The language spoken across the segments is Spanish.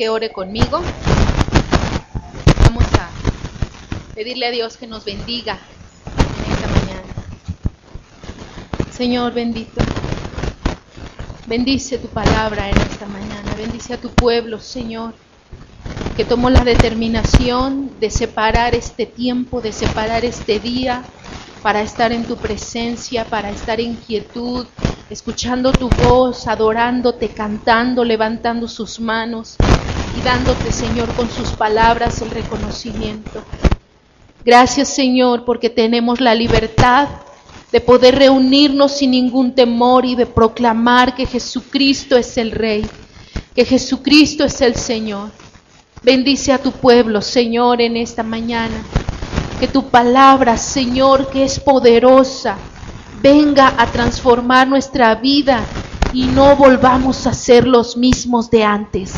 que ore conmigo. Vamos a pedirle a Dios que nos bendiga en esta mañana. Señor bendito, bendice tu palabra en esta mañana, bendice a tu pueblo, Señor, que tomó la determinación de separar este tiempo, de separar este día, para estar en tu presencia, para estar en quietud, escuchando tu voz, adorándote, cantando, levantando sus manos y dándote, Señor, con sus palabras el reconocimiento. Gracias, Señor, porque tenemos la libertad de poder reunirnos sin ningún temor y de proclamar que Jesucristo es el Rey, que Jesucristo es el Señor. Bendice a tu pueblo, Señor, en esta mañana. Que tu palabra, Señor, que es poderosa, venga a transformar nuestra vida y no volvamos a ser los mismos de antes.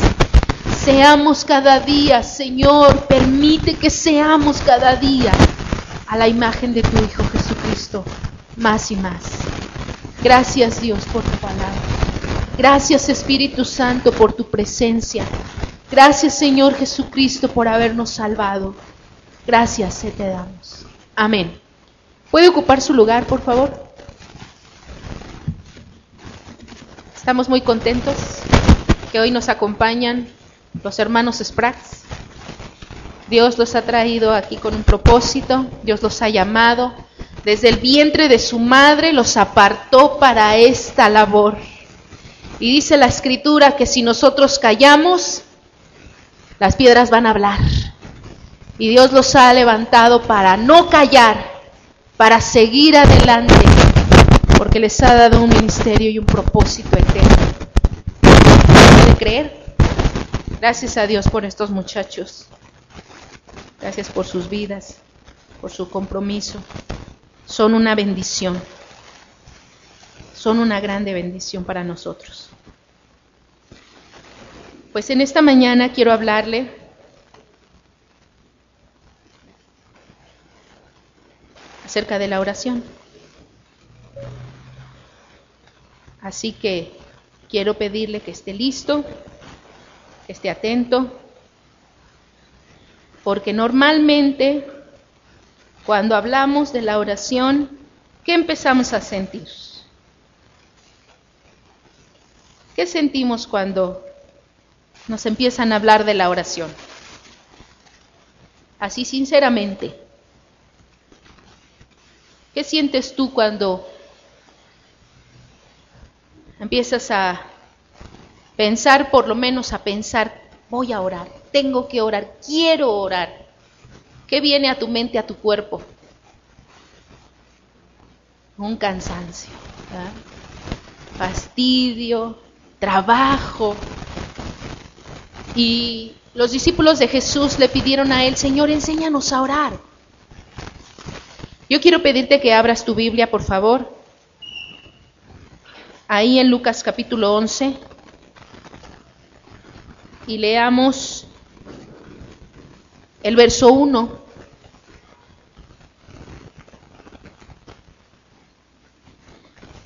Seamos cada día, Señor, permite que seamos cada día a la imagen de tu Hijo Jesucristo, más y más. Gracias, Dios, por tu palabra. Gracias, Espíritu Santo, por tu presencia. Gracias, Señor Jesucristo, por habernos salvado. Gracias te damos. Amén. ¿Puede ocupar su lugar, por favor? Estamos muy contentos que hoy nos acompañan los hermanos Spraggs. Dios los ha traído aquí con un propósito. Dios los ha llamado. Desde el vientre de su madre los apartó para esta labor. Y dice la Escritura que si nosotros callamos, las piedras van a hablar. Y Dios los ha levantado para no callar, para seguir adelante, porque les ha dado un ministerio y un propósito eterno. ¿Puede creer? Gracias a Dios por estos muchachos. Gracias por sus vidas, por su compromiso. Son una bendición. Son una grande bendición para nosotros. Pues en esta mañana quiero hablarle acerca de la oración. Así que quiero pedirle que esté listo, que esté atento, porque normalmente cuando hablamos de la oración, ¿qué empezamos a sentir? ¿Qué sentimos cuando nos empiezan a hablar de la oración? Así sinceramente. ¿Qué sientes tú cuando empiezas a pensar, por lo menos a pensar, voy a orar, tengo que orar, quiero orar? ¿Qué viene a tu mente, a tu cuerpo? Un cansancio, ¿verdad? Fastidio, trabajo. Y los discípulos de Jesús le pidieron a él, Señor, enséñanos a orar. Yo quiero pedirte que abras tu Biblia, por favor, ahí en Lucas capítulo 11, y leamos el verso 1.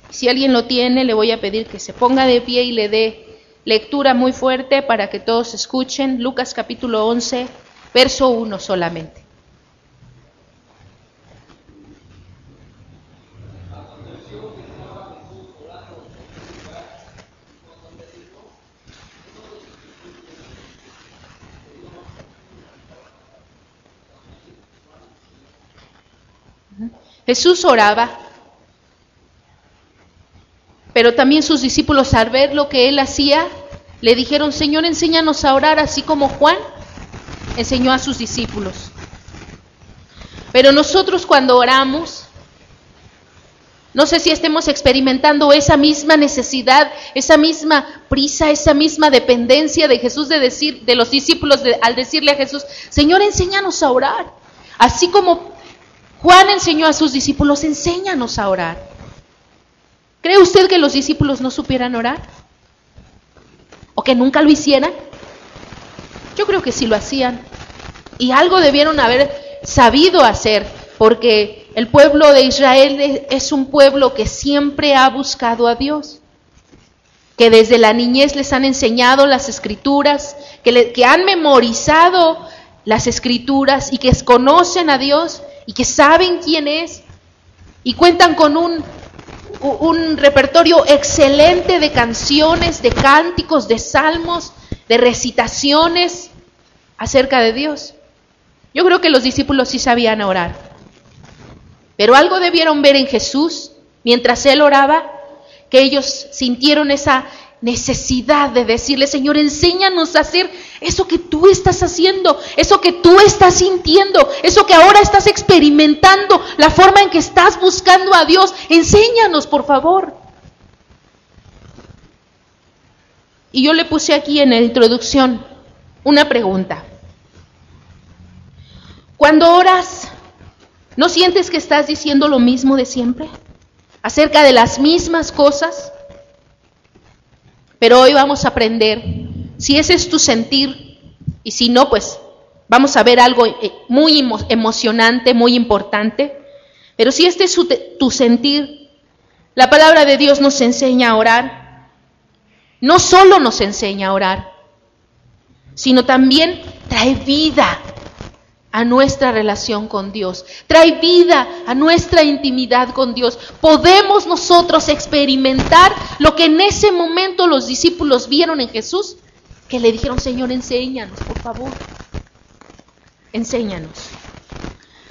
Si alguien lo tiene, le voy a pedir que se ponga de pie y le dé lectura muy fuerte para que todos escuchen. Lucas capítulo 11, verso 1 solamente. Jesús oraba, pero también sus discípulos, al ver lo que él hacía, le dijeron, Señor, enséñanos a orar, así como Juan enseñó a sus discípulos. Pero nosotros cuando oramos, no sé si estemos experimentando esa misma necesidad, esa misma prisa, esa misma dependencia de Jesús, de los discípulos, al decirle a Jesús, Señor, enséñanos a orar, así como Juan enseñó a sus discípulos, enséñanos a orar. ¿Cree usted que los discípulos no supieran orar? ¿O que nunca lo hicieran? Yo creo que sí lo hacían. Y algo debieron haber sabido hacer, porque el pueblo de Israel es un pueblo que siempre ha buscado a Dios. que desde la niñez les han enseñado las Escrituras, que han memorizado las Escrituras y que conocen a Dios y que saben quién es y cuentan con un repertorio excelente de canciones, de cánticos, de salmos, de recitaciones acerca de Dios. Yo creo que los discípulos sí sabían orar, pero algo debieron ver en Jesús mientras Él oraba, que ellos sintieron esa necesidad de decirle: Señor, enséñanos a hacer eso que tú estás haciendo, eso que tú estás sintiendo, eso que ahora estás experimentando, la forma en que estás buscando a Dios. Enséñanos, por favor. Y yo le puse aquí en la introducción una pregunta. Cuando oras, ¿no sientes que estás diciendo lo mismo de siempre? ¿Acerca de las mismas cosas? Pero hoy vamos a aprender si ese es tu sentir, y si no, pues vamos a ver algo muy emocionante, muy importante. Pero si este es tu sentir, la palabra de Dios nos enseña a orar. No solo nos enseña a orar, sino también trae vida a nuestra relación con Dios, trae vida a nuestra intimidad con Dios. Podemos nosotros experimentar lo que en ese momento los discípulos vieron en Jesús, que le dijeron: Señor, enséñanos, por favor, enséñanos.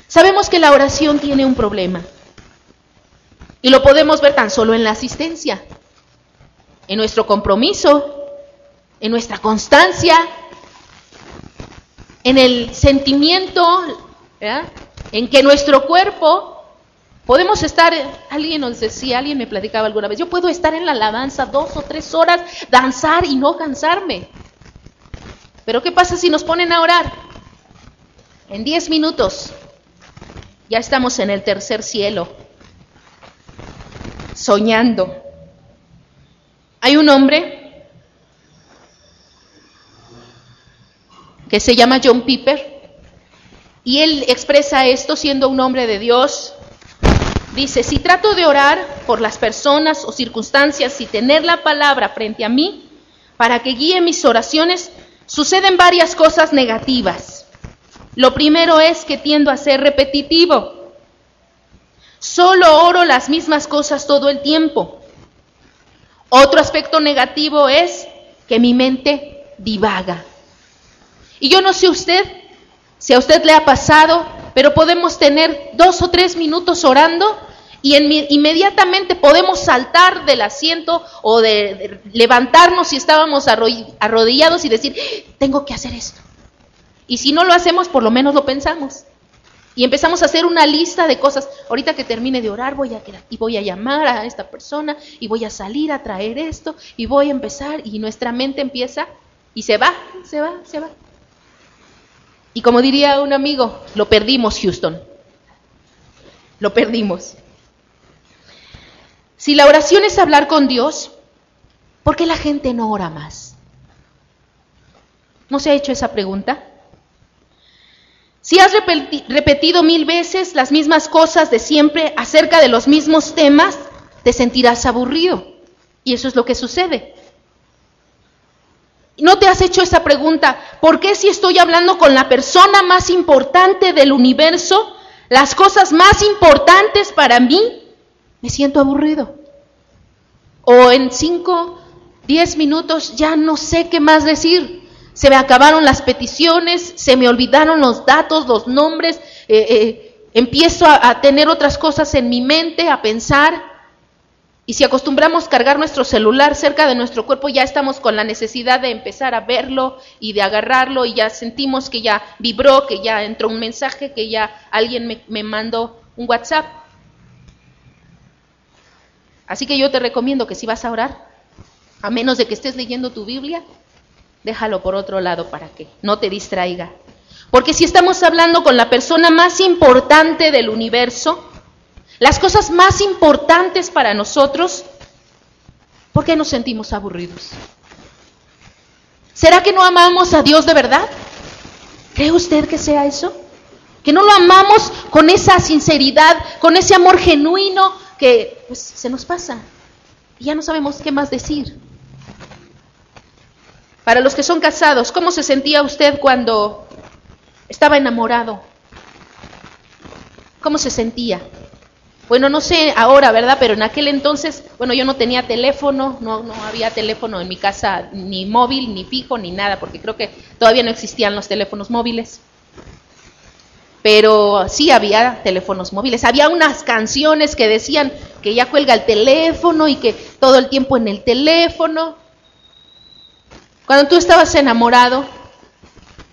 Sabemos que la oración tiene un problema, y lo podemos ver tan solo en la asistencia, en nuestro compromiso, en nuestra constancia, en el sentimiento, ¿verdad?, en que nuestro cuerpo, podemos estar, alguien me platicaba alguna vez, yo puedo estar en la alabanza 2 o 3 horas, danzar y no cansarme. Pero ¿qué pasa si nos ponen a orar? En 10 minutos ya estamos en el tercer cielo, soñando. Hay un hombre que se llama John Piper, y él expresa esto siendo un hombre de Dios. Dice: si trato de orar por las personas o circunstancias y tener la palabra frente a mí para que guíe mis oraciones, suceden varias cosas negativas. Lo primero es que tiendo a ser repetitivo. Solo oro las mismas cosas todo el tiempo. Otro aspecto negativo es que mi mente divaga. Y yo no sé si a usted le ha pasado, pero podemos tener 2 o 3 minutos orando y inmediatamente podemos saltar del asiento o de levantarnos si estábamos arrodillados y decir: tengo que hacer esto. Y si no lo hacemos, por lo menos lo pensamos. Y empezamos a hacer una lista de cosas. Ahorita que termine de orar voy a llamar a esta persona y voy a salir a traer esto y voy a empezar, y nuestra mente empieza y se va. Y como diría un amigo, lo perdimos, Houston. Lo perdimos. Si la oración es hablar con Dios, ¿por qué la gente no ora más? ¿No se ha hecho esa pregunta? Si has repetido 1000 veces las mismas cosas de siempre acerca de los mismos temas, te sentirás aburrido. Y eso es lo que sucede. ¿No te has hecho esa pregunta? ¿Por qué si estoy hablando con la persona más importante del universo, las cosas más importantes para mí, me siento aburrido? O en 5, 10 minutos ya no sé qué más decir. Se me acabaron las peticiones, se me olvidaron los datos, los nombres, empiezo a tener otras cosas en mi mente, a pensar. Y si acostumbramos cargar nuestro celular cerca de nuestro cuerpo, ya estamos con la necesidad de empezar a verlo y de agarrarlo, y ya sentimos que ya vibró, que ya entró un mensaje, que ya alguien me mandó un WhatsApp. Así que yo te recomiendo que si vas a orar, a menos de que estés leyendo tu Biblia, déjalo por otro lado para que no te distraiga. Porque si estamos hablando con la persona más importante del universo, las cosas más importantes para nosotros, ¿por qué nos sentimos aburridos? ¿Será que no amamos a Dios de verdad? ¿Cree usted que sea eso? Que no lo amamos con esa sinceridad, con ese amor genuino que pues, se nos pasa y ya no sabemos qué más decir. Para los que son casados, ¿cómo se sentía usted cuando estaba enamorado? ¿Cómo se sentía? Bueno, no sé ahora, ¿verdad? Pero en aquel entonces, bueno, yo no tenía teléfono, no había teléfono en mi casa, ni móvil, ni fijo, ni nada, porque creo que todavía no existían los teléfonos móviles. Pero sí había teléfonos móviles. Había unas canciones que decían que ya cuelga el teléfono y que todo el tiempo en el teléfono. Cuando tú estabas enamorado,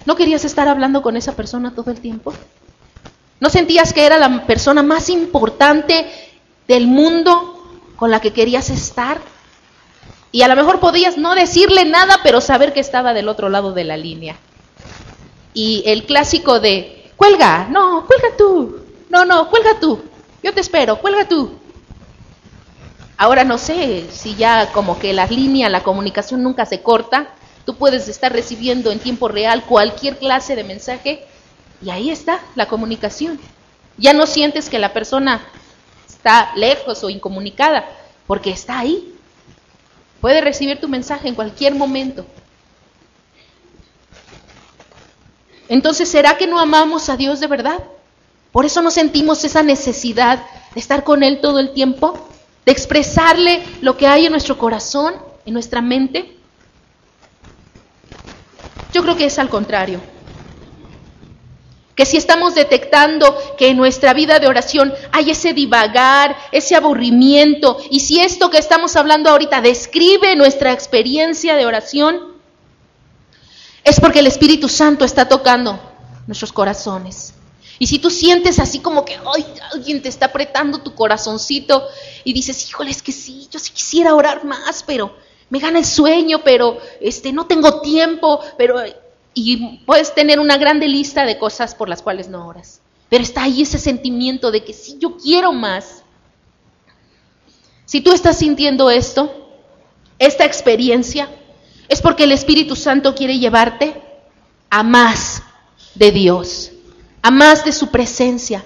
¿no querías estar hablando con esa persona todo el tiempo? ¿No sentías que era la persona más importante del mundo con la que querías estar? Y a lo mejor podías no decirle nada, pero saber que estaba del otro lado de la línea. Y el clásico de, cuelga, no, cuelga tú, no, cuelga tú, yo te espero, cuelga tú. Ahora no sé si ya como que la línea, la comunicación nunca se corta, tú puedes estar recibiendo en tiempo real cualquier clase de mensaje. Y ahí está la comunicación. Ya no sientes que la persona está lejos o incomunicada, porque está ahí. Puede recibir tu mensaje en cualquier momento. Entonces, ¿será que no amamos a Dios de verdad? Por eso no sentimos esa necesidad de estar con Él todo el tiempo, de expresarle lo que hay en nuestro corazón, en nuestra mente. Yo creo que es al contrario. Que si estamos detectando que en nuestra vida de oración hay ese divagar, ese aburrimiento, y si esto que estamos hablando ahorita describe nuestra experiencia de oración, es porque el Espíritu Santo está tocando nuestros corazones. Y si tú sientes así como que alguien te está apretando tu corazoncito y dices, híjole, es que sí, yo sí quisiera orar más, pero me gana el sueño, pero no tengo tiempo, pero... Y puedes tener una grande lista de cosas por las cuales no oras. Pero está ahí ese sentimiento de que sí, yo quiero más. Si tú estás sintiendo esto, esta experiencia, es porque el Espíritu Santo quiere llevarte a más de Dios, a más de su presencia,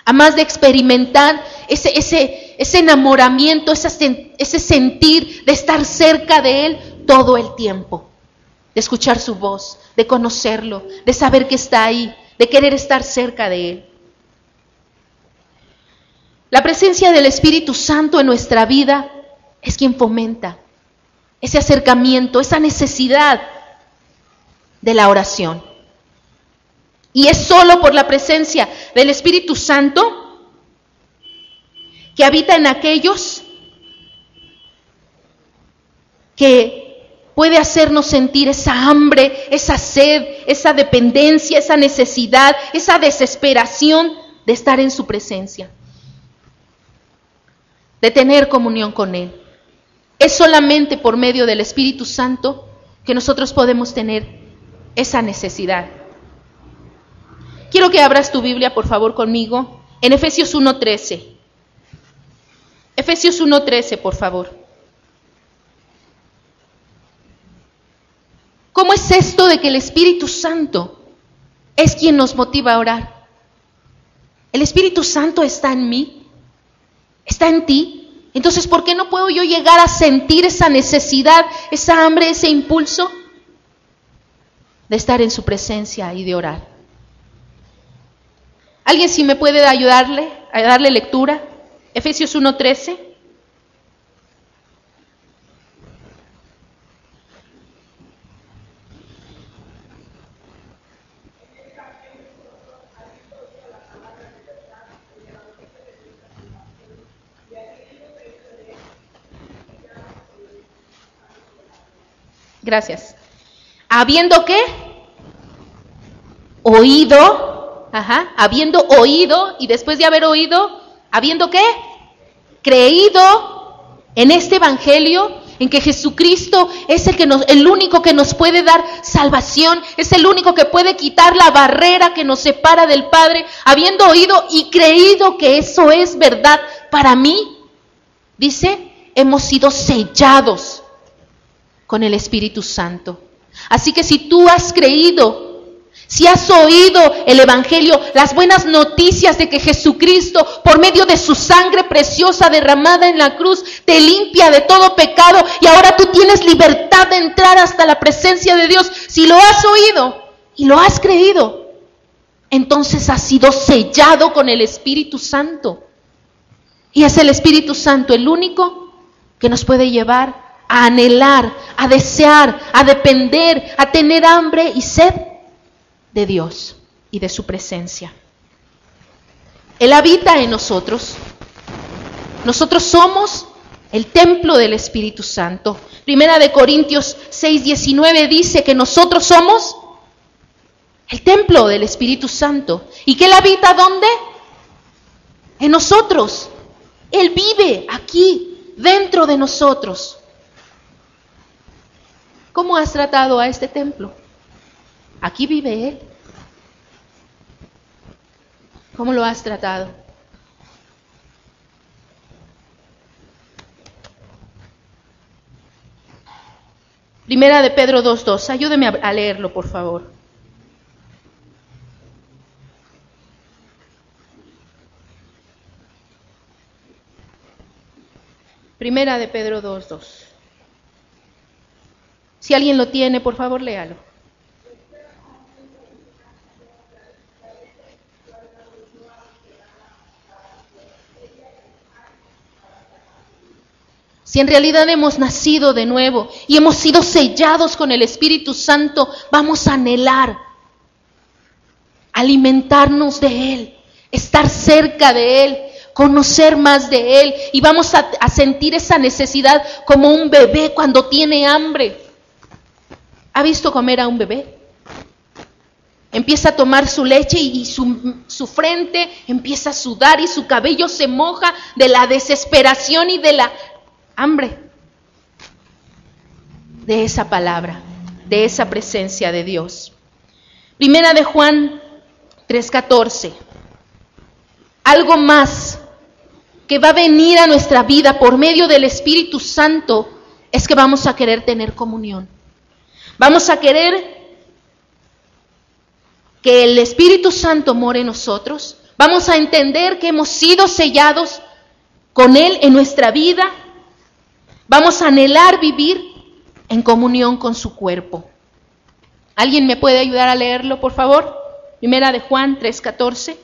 a más de experimentar ese enamoramiento, ese sentir de estar cerca de Él todo el tiempo. De escuchar su voz, de conocerlo, de saber que está ahí, de querer estar cerca de Él. La presencia del Espíritu Santo en nuestra vida es quien fomenta ese acercamiento, esa necesidad de la oración. Y es solo por la presencia del Espíritu Santo que habita en aquellos que puede hacernos sentir esa hambre, esa sed, esa dependencia, esa necesidad, esa desesperación de estar en su presencia, de tener comunión con Él. Es solamente por medio del Espíritu Santo que nosotros podemos tener esa necesidad. Quiero que abras tu Biblia, por favor, conmigo, en Efesios 1:13. Efesios 1:13, por favor. ¿Cómo es esto de que el Espíritu Santo es quien nos motiva a orar? El Espíritu Santo está en mí, está en ti. Entonces, ¿por qué no puedo yo llegar a sentir esa necesidad, esa hambre, ese impulso de estar en su presencia y de orar? ¿Alguien sí me puede ayudarle a darle lectura? Efesios 1:13. Gracias. ¿Habiendo qué? Oído. Habiendo oído, y después de haber oído, ¿habiendo qué? Creído en este evangelio, en que Jesucristo es el único que nos puede dar salvación, es el único que puede quitar la barrera que nos separa del Padre, habiendo oído y creído que eso es verdad para mí, dice, hemos sido sellados con el Espíritu Santo. Así que si tú has creído, Si has oído el Evangelio, las buenas noticias de que Jesucristo, por medio de su sangre preciosa derramada en la cruz, te limpia de todo pecado y ahora tú tienes libertad de entrar hasta la presencia de Dios. Si lo has oído y lo has creído, entonces has sido sellado con el Espíritu Santo. Y es el Espíritu Santo el único que nos puede llevar a anhelar, a desear, a depender, a tener hambre y sed de Dios y de su presencia. Él habita en nosotros. Nosotros somos el templo del Espíritu Santo. Primera de Corintios 6:19 dice que nosotros somos el templo del Espíritu Santo. ¿Y que Él habita dónde? En nosotros. Él vive aquí, dentro de nosotros. ¿Cómo has tratado a este templo? Aquí vive Él. ¿Cómo lo has tratado? Primera de Pedro 2:2. Ayúdeme a leerlo, por favor. Primera de Pedro 2:2. Si alguien lo tiene, por favor, léalo. Si en realidad hemos nacido de nuevo y hemos sido sellados con el Espíritu Santo, vamos a anhelar alimentarnos de Él, estar cerca de Él, conocer más de Él, y vamos a sentir esa necesidad como un bebé cuando tiene hambre. ¿Ha visto comer a un bebé? Empieza a tomar su leche y su frente empieza a sudar y su cabello se moja de la desesperación y de la hambre de esa palabra, de esa presencia de Dios. Primera de Juan 3:14. Algo más que va a venir a nuestra vida por medio del Espíritu Santo es que vamos a querer tener comunión. Vamos a querer que el Espíritu Santo more en nosotros. Vamos a entender que hemos sido sellados con Él en nuestra vida. Vamos a anhelar vivir en comunión con su cuerpo. ¿Alguien me puede ayudar a leerlo, por favor? Primera de Juan 3:14.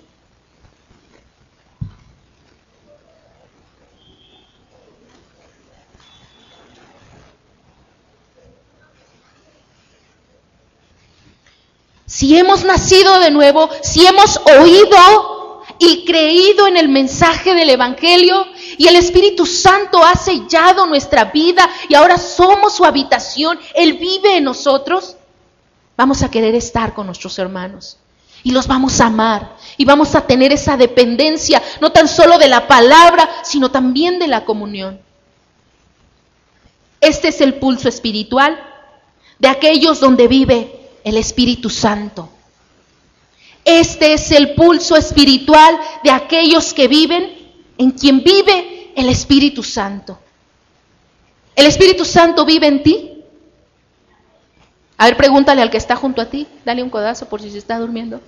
Si hemos nacido de nuevo, si hemos oído y creído en el mensaje del Evangelio y el Espíritu Santo ha sellado nuestra vida y ahora somos su habitación, Él vive en nosotros, vamos a querer estar con nuestros hermanos y los vamos a amar y vamos a tener esa dependencia, no tan solo de la palabra, sino también de la comunión. Este es el pulso espiritual de aquellos donde vive el Espíritu Santo. Este es el pulso espiritual de aquellos que viven en quien vive el Espíritu Santo. ¿El Espíritu Santo vive en ti? A ver, pregúntale al que está junto a ti, dale un codazo por si se está durmiendo.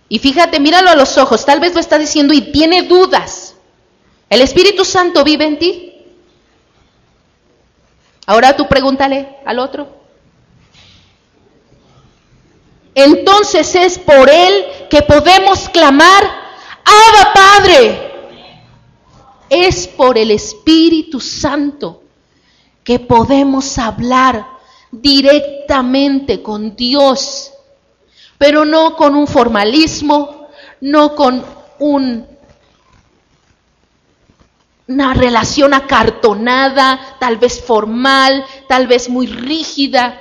Y fíjate, míralo a los ojos, tal vez lo está diciendo y tiene dudas. ¿El Espíritu Santo vive en ti? Ahora tú pregúntale al otro. Entonces es por Él que podemos clamar, ¡Abba, Padre! Es por el Espíritu Santo que podemos hablar directamente con Dios, pero no con un formalismo, no con una relación acartonada, tal vez formal, tal vez muy rígida,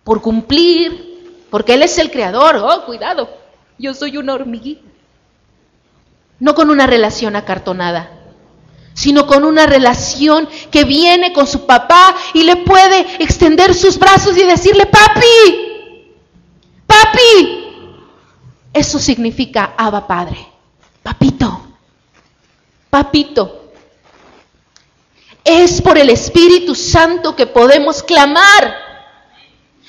por cumplir. Porque Él es el creador. Oh, cuidado, yo soy una hormiguita. No con una relación acartonada, sino con una relación que viene con su papá y le puede extender sus brazos y decirle, papi, papi. Eso significa Abba, Padre, papito, papito. Es por el Espíritu Santo que podemos clamar.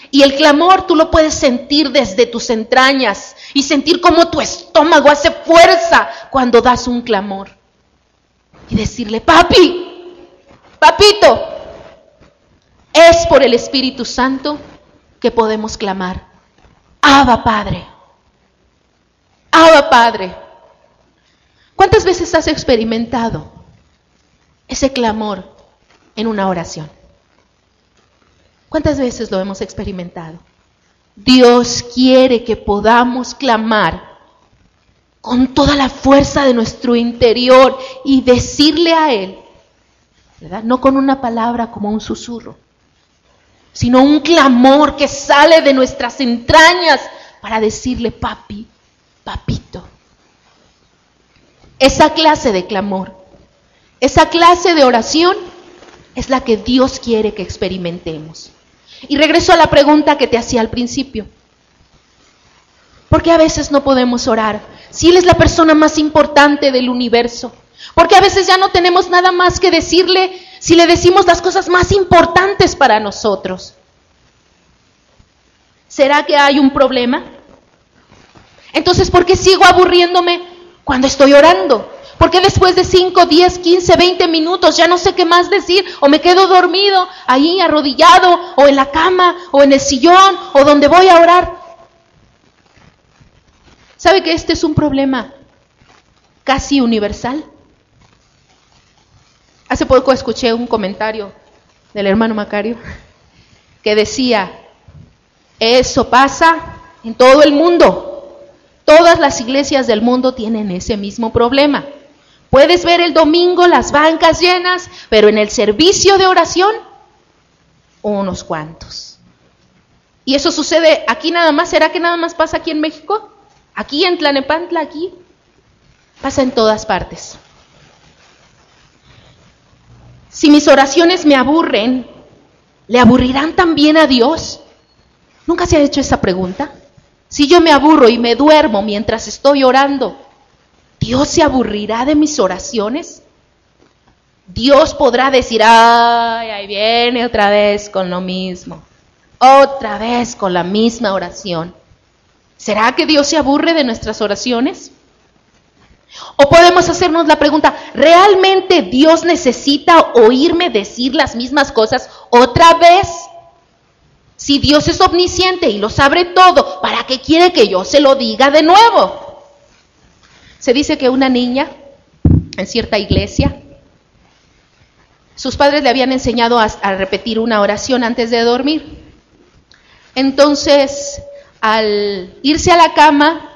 Y el clamor tú lo puedes sentir desde tus entrañas y sentir cómo tu estómago hace fuerza cuando das un clamor. Y decirle, papi, papito, es por el Espíritu Santo que podemos clamar. Abba Padre, Abba Padre. ¿Cuántas veces has experimentado ese clamor en una oración? ¿Cuántas veces lo hemos experimentado? Dios quiere que podamos clamar con toda la fuerza de nuestro interior y decirle a Él, ¿verdad? No con una palabra como un susurro, sino un clamor que sale de nuestras entrañas para decirle, papi, papito. Esa clase de clamor, esa clase de oración es la que Dios quiere que experimentemos. Y regreso a la pregunta que te hacía al principio. ¿Por qué a veces no podemos orar si Él es la persona más importante del universo? ¿Por qué a veces ya no tenemos nada más que decirle si le decimos las cosas más importantes para nosotros? ¿Será que hay un problema? Entonces, ¿por qué sigo aburriéndome cuando estoy orando? ¿Por qué después de 5, 10, 15, 20 minutos ya no sé qué más decir? O me quedo dormido ahí arrodillado, o en la cama, o en el sillón, o donde voy a orar. ¿Sabe que este es un problema casi universal? Hace poco escuché un comentario del hermano Macario que decía, eso pasa en todo el mundo. Todas las iglesias del mundo tienen ese mismo problema. Puedes ver el domingo las bancas llenas, pero en el servicio de oración, unos cuantos. ¿Y eso sucede aquí nada más? ¿Será que nada más pasa aquí en México? ¿Aquí en Tlalnepantla? ¿Aquí? Pasa en todas partes. Si mis oraciones me aburren, ¿le aburrirán también a Dios? ¿Nunca se ha hecho esa pregunta? Si yo me aburro y me duermo mientras estoy orando, ¿Dios se aburrirá de mis oraciones? Dios podrá decir, ay, ahí viene otra vez con lo mismo, otra vez con la misma oración. ¿Será que Dios se aburre de nuestras oraciones? O podemos hacernos la pregunta, ¿realmente Dios necesita oírme decir las mismas cosas otra vez? Si Dios es omnisciente y lo sabe todo, ¿para qué quiere que yo se lo diga de nuevo? Se dice que una niña en cierta iglesia, sus padres le habían enseñado a repetir una oración antes de dormir. Entonces, al irse a la cama,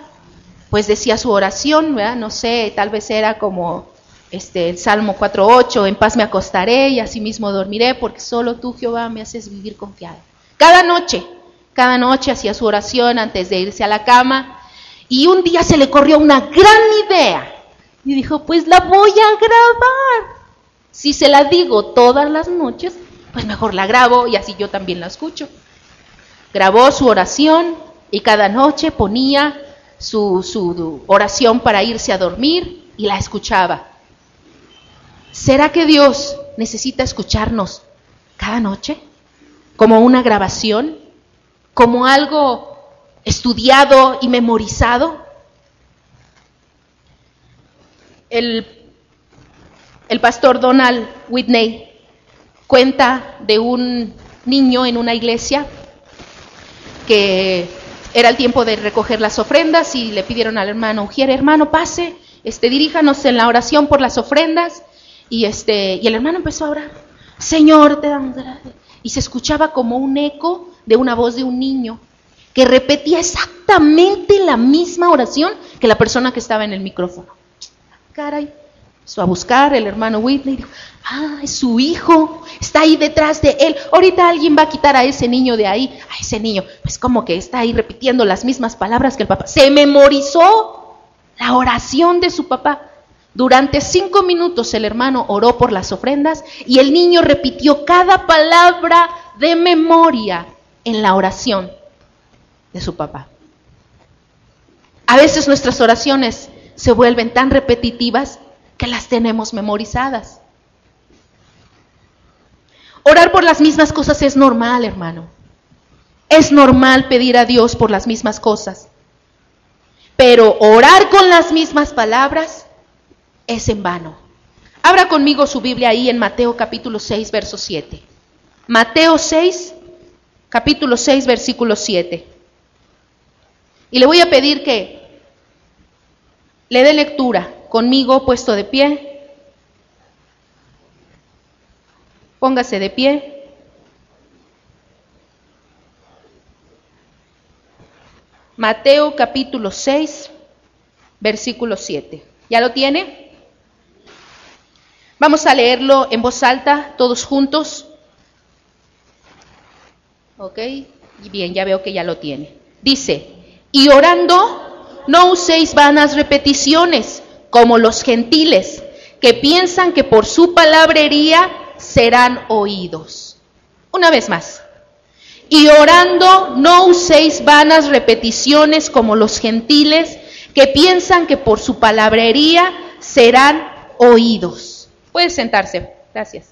pues decía su oración, ¿verdad? No sé, tal vez era como el Salmo 4:8, en paz me acostaré y asimismo dormiré, porque solo tú, Jehová, me haces vivir confiado. Cada noche hacía su oración antes de irse a la cama, y un día se le corrió una gran idea, y dijo, pues la voy a grabar. Si se la digo todas las noches, pues mejor la grabo, y así yo también la escucho. Grabó su oración, y cada noche ponía su oración para irse a dormir, y la escuchaba. ¿Será que Dios necesita escucharnos cada noche? ¿Como una grabación? ¿Como algo estudiado y memorizado? El pastor Donald Whitney cuenta de un niño en una iglesia que era el tiempo de recoger las ofrendas y le pidieron al hermano Ujier, hermano, pase, diríjanos en la oración por las ofrendas. Y el hermano empezó a orar, Señor, te damos gracias. Y se escuchaba como un eco de una voz de un niño que repetía exactamente la misma oración que la persona que estaba en el micrófono. Caray, empezó a buscar el hermano Whitney y dijo, es su hijo, está ahí detrás de él. Ahorita alguien va a quitar a ese niño de ahí. A ese niño, pues como que está ahí repitiendo las mismas palabras que el papá. Se memorizó la oración de su papá. Durante 5 minutos el hermano oró por las ofrendas y el niño repitió cada palabra de memoria en la oración de su papá. A veces nuestras oraciones se vuelven tan repetitivas que las tenemos memorizadas. Orar por las mismas cosas es normal, hermano. Es normal pedir a Dios por las mismas cosas. Pero orar con las mismas palabras es en vano. Abra conmigo su Biblia ahí en Mateo capítulo 6, verso 7. Mateo 6, capítulo 6, versículo 7. Y le voy a pedir que le dé lectura conmigo puesto de pie. Póngase de pie. Mateo capítulo 6, versículo 7. ¿Ya lo tiene? Vamos a leerlo en voz alta, todos juntos. Ok, y bien, ya veo que ya lo tiene. Dice, y orando, no uséis vanas repeticiones, como los gentiles, que piensan que por su palabrería serán oídos. Una vez más. Y orando, no uséis vanas repeticiones como los gentiles, que piensan que por su palabrería serán oídos. Puede sentarse. Gracias.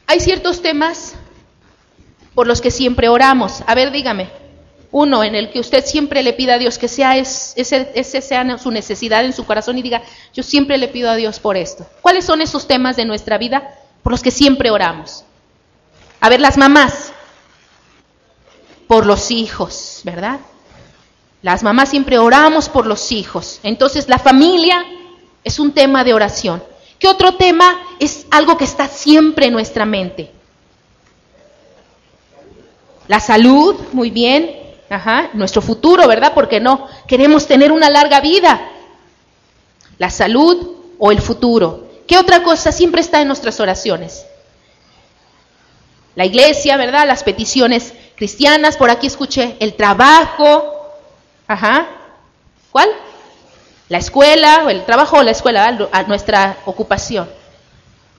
Hay ciertos temas por los que siempre oramos. A ver, dígame. Uno en el que usted siempre le pida a Dios que sea ese sea su necesidad en su corazón y diga, yo siempre le pido a Dios por esto. ¿Cuáles son esos temas de nuestra vida por los que siempre oramos? A ver, las mamás, por los hijos, ¿verdad? Las mamás siempre oramos por los hijos. Entonces la familia es un tema de oración. ¿Qué otro tema es algo que está siempre en nuestra mente? La salud, muy bien. Ajá, nuestro futuro, ¿verdad? Porque no queremos tener una larga vida. La salud o el futuro. ¿Qué otra cosa siempre está en nuestras oraciones? La iglesia, ¿verdad? Las peticiones cristianas. Por aquí escuché el trabajo. Ajá. ¿Cuál? La escuela, o el trabajo o la escuela, ¿verdad? A nuestra ocupación.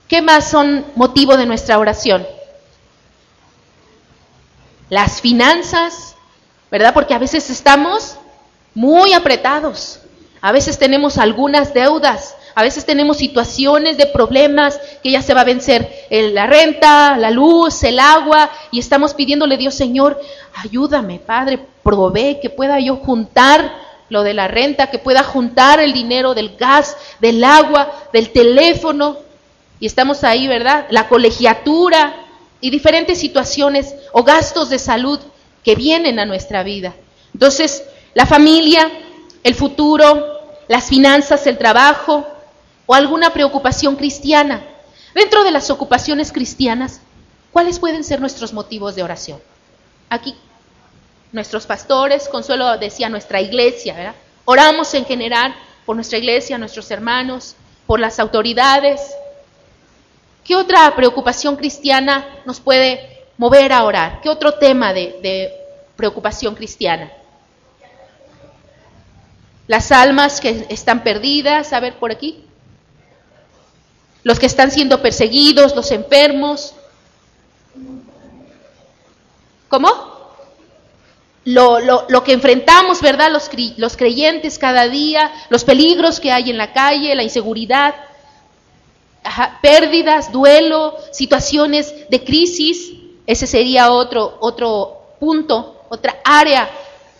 ¿Qué más son motivo de nuestra oración? Las finanzas, ¿verdad? Porque a veces estamos muy apretados, a veces tenemos algunas deudas, a veces tenemos situaciones de problemas que ya se va a vencer la renta, la luz, el agua, y estamos pidiéndole a Dios, Señor, ayúdame, Padre, provee que pueda yo juntar lo de la renta, que pueda juntar el dinero del gas, del agua, del teléfono, y estamos ahí, ¿verdad? La colegiatura y diferentes situaciones o gastos de salud que vienen a nuestra vida. Entonces, la familia, el futuro, las finanzas, el trabajo o alguna preocupación cristiana. Dentro de las ocupaciones cristianas, ¿cuáles pueden ser nuestros motivos de oración? Aquí, nuestros pastores, Consuelo decía nuestra iglesia, ¿verdad? Oramos en general por nuestra iglesia, nuestros hermanos, por las autoridades. ¿Qué otra preocupación cristiana nos puede mover a orar? ¿Qué otro tema de preocupación cristiana? Las almas que están perdidas, a ver por aquí. Los que están siendo perseguidos, los enfermos. ¿Cómo? Lo que enfrentamos, ¿verdad? Los creyentes cada día, los peligros que hay en la calle, la inseguridad. Ajá, pérdidas, duelo, situaciones de crisis. Ese sería otro punto, otra área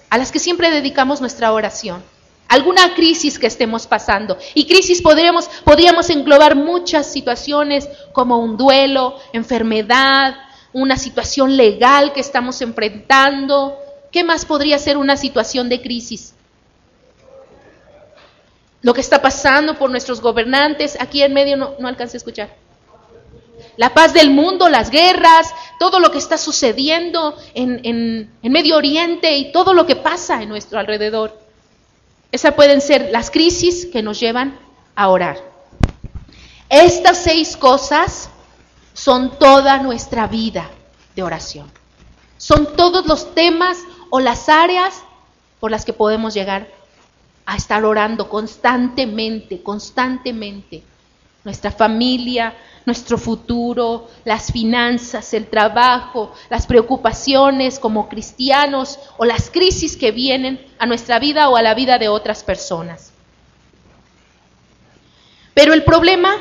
a las que siempre dedicamos nuestra oración. Alguna crisis que estemos pasando. Y crisis podríamos englobar muchas situaciones como un duelo, enfermedad, una situación legal que estamos enfrentando. ¿Qué más podría ser una situación de crisis? Lo que está pasando por nuestros gobernantes, aquí en medio no alcancé a escuchar. La paz del mundo, las guerras, todo lo que está sucediendo en Medio Oriente y todo lo que pasa en nuestro alrededor. Esas pueden ser las crisis que nos llevan a orar. Estas 6 cosas son toda nuestra vida de oración. Son todos los temas o las áreas por las que podemos llegar a estar orando constantemente. Nuestra familia, nuestro futuro, las finanzas, el trabajo, las preocupaciones como cristianos o las crisis que vienen a nuestra vida o a la vida de otras personas. Pero el problema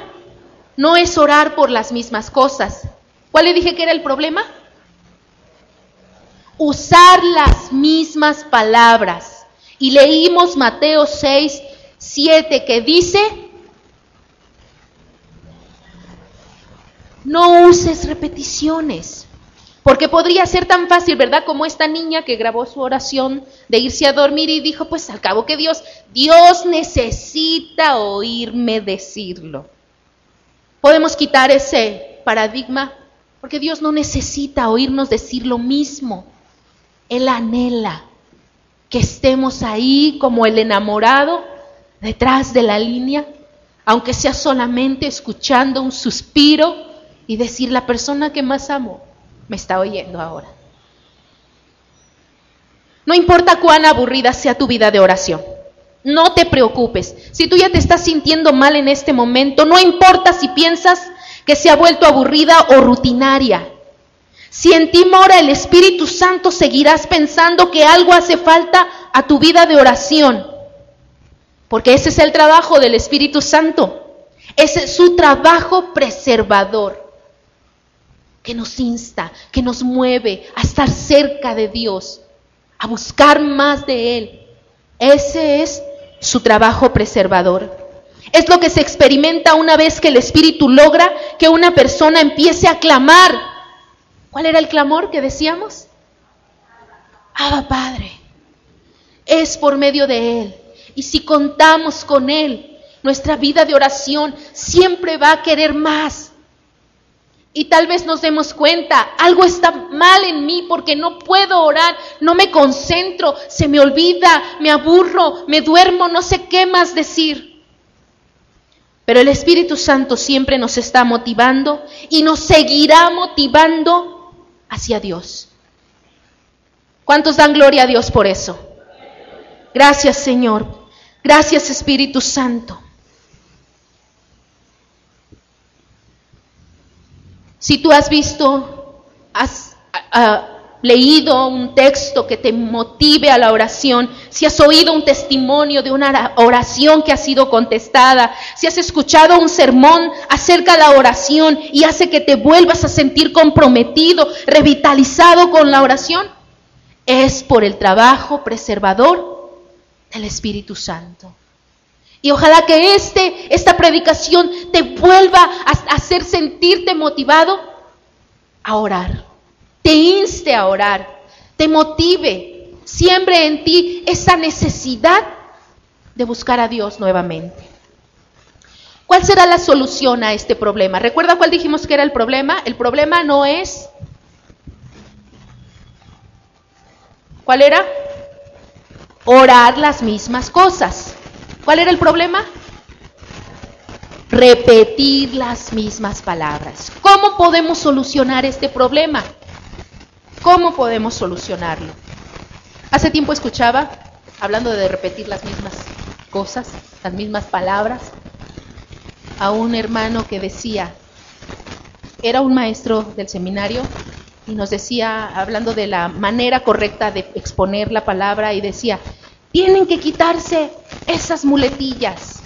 no es orar por las mismas cosas, ¿Cuál le dije que era el problema? Usar las mismas palabras. Y leímos Mateo 6:7 que dice, no uses repeticiones. Porque podría ser tan fácil, ¿verdad? Como esta niña que grabó su oración de irse a dormir y dijo, pues al cabo que Dios necesita oírme decirlo. Podemos quitar ese paradigma, porque Dios no necesita oírnos decir lo mismo. Él anhela que estemos ahí como el enamorado detrás de la línea, aunque sea solamente escuchando un suspiro y decir, la persona que más amo me está oyendo ahora. No importa cuán aburrida sea tu vida de oración, no te preocupes. Si tú ya te estás sintiendo mal en este momento, no importa si piensas que se ha vuelto aburrida o rutinaria. Si en ti mora el Espíritu Santo, seguirás pensando que algo hace falta a tu vida de oración, porque ese es el trabajo del Espíritu Santo. Ese es su trabajo preservador, que nos insta, que nos mueve a estar cerca de Dios, a buscar más de Él. Ese es su trabajo preservador. Es lo que se experimenta una vez que el Espíritu logra que una persona empiece a clamar. ¿Cuál era el clamor que decíamos? Abba Padre. Es por medio de Él. Y si contamos con Él, nuestra vida de oración siempre va a querer más. Y tal vez nos demos cuenta, algo está mal en mí porque no puedo orar, no me concentro, se me olvida, me aburro, me duermo, no sé qué más decir. Pero el Espíritu Santo siempre nos está motivando y nos seguirá motivando hacia Dios. ¿Cuántos dan gloria a Dios por eso? Gracias, Señor. Gracias, Espíritu Santo. Si tú has visto, has leído un texto que te motive a la oración, si has oído un testimonio de una oración que ha sido contestada, si has escuchado un sermón acerca de la oración y hace que te vuelvas a sentir comprometido, revitalizado con la oración, es por el trabajo preservador del Espíritu Santo. Y ojalá que esta predicación te vuelva a hacer sentirte motivado a orar, te inste a orar, te motive, siembre en ti esa necesidad de buscar a Dios nuevamente. ¿Cuál será la solución a este problema? ¿Recuerda cuál dijimos que era el problema? El problema no es... ¿Cuál era? Orar las mismas cosas. ¿Cuál era el problema? Repetir las mismas palabras. ¿Cómo podemos solucionar este problema? ¿Cómo podemos solucionarlo? Hace tiempo escuchaba, hablando de repetir las mismas cosas, las mismas palabras, a un hermano que decía, era un maestro del seminario, y nos decía, hablando de la manera correcta de exponer la palabra, y decía, tienen que quitarse esas muletillas.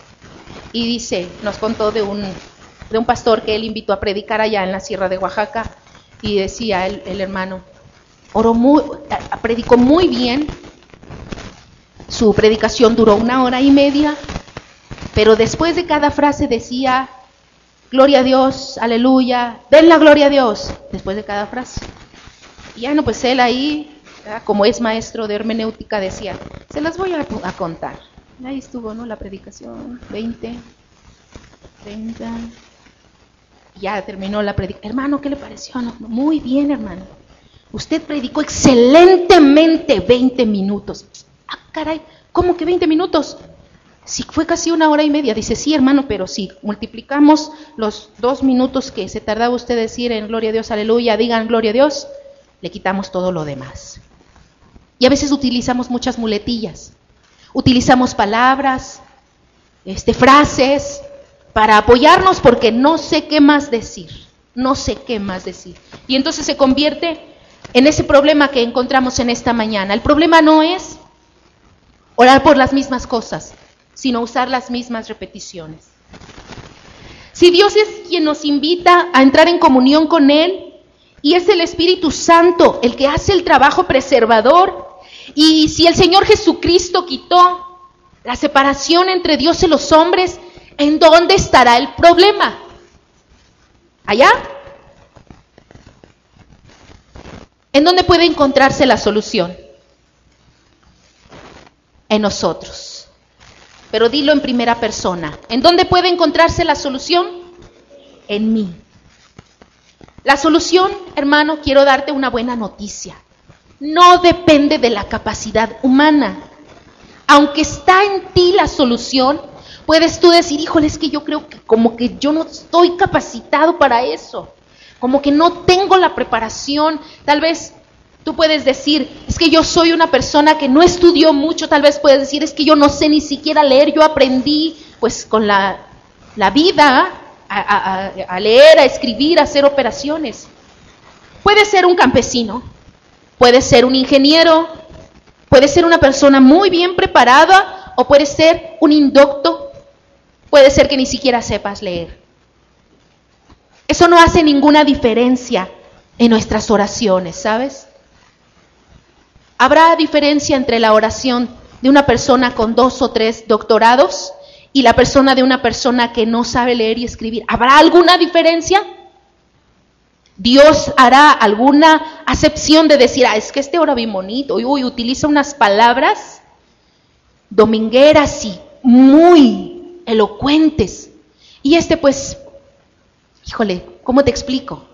Y dice, nos contó de un pastor que él invitó a predicar allá en la Sierra de Oaxaca, y decía el hermano, predicó muy bien, su predicación duró 1 hora y media, pero después de cada frase decía, gloria a Dios, aleluya, den la gloria a Dios, después de cada frase. Y ya no, pues él ahí, como es maestro de hermenéutica, decía, se las voy a contar. Ahí estuvo, ¿no? La predicación, 20, 30, ya terminó la predicación. Hermano, ¿qué le pareció? No, muy bien, hermano. Usted predicó excelentemente 20 minutos. Ah, caray, ¿cómo que 20 minutos? Sí, fue casi 1 hora y media. Dice, sí, hermano, pero si multiplicamos los 2 minutos que se tardaba usted decir en gloria a Dios, aleluya, digan gloria a Dios, le quitamos todo lo demás. Y a veces utilizamos muchas muletillas. Utilizamos palabras, frases, para apoyarnos porque no sé qué más decir. No sé qué más decir. Y entonces se convierte en ese problema que encontramos en esta mañana. El problema no es orar por las mismas cosas, sino usar las mismas repeticiones. Si Dios es quien nos invita a entrar en comunión con Él, Y es el Espíritu Santo el que hace el trabajo preservador. Y si el Señor Jesucristo quitó la separación entre Dios y los hombres, ¿en dónde estará el problema? ¿Allá? ¿En dónde puede encontrarse la solución? En nosotros. Pero dilo en primera persona. ¿En dónde puede encontrarse la solución? En mí. La solución, hermano, quiero darte una buena noticia. No depende de la capacidad humana. Aunque está en ti la solución, puedes tú decir, híjole, es que yo creo que como que yo no estoy capacitado para eso. Como que no tengo la preparación. Tal vez tú puedes decir, es que yo soy una persona que no estudió mucho. Tal vez puedes decir, es que yo no sé ni siquiera leer. Yo aprendí pues con la vida a leer, a escribir, a hacer operaciones. Puede ser un campesino, puede ser un ingeniero, puede ser una persona muy bien preparada o puede ser un indocto, puede ser que ni siquiera sepas leer. Eso no hace ninguna diferencia en nuestras oraciones, ¿sabes? ¿Habrá diferencia entre la oración de una persona con 2 o 3 doctorados y la persona de una persona que no sabe leer y escribir? ¿Habrá alguna diferencia? ¿Dios hará alguna acepción de decir, es que este ora bien bonito, utiliza unas palabras domingueras y muy elocuentes? Y pues, híjole, ¿cómo te explico?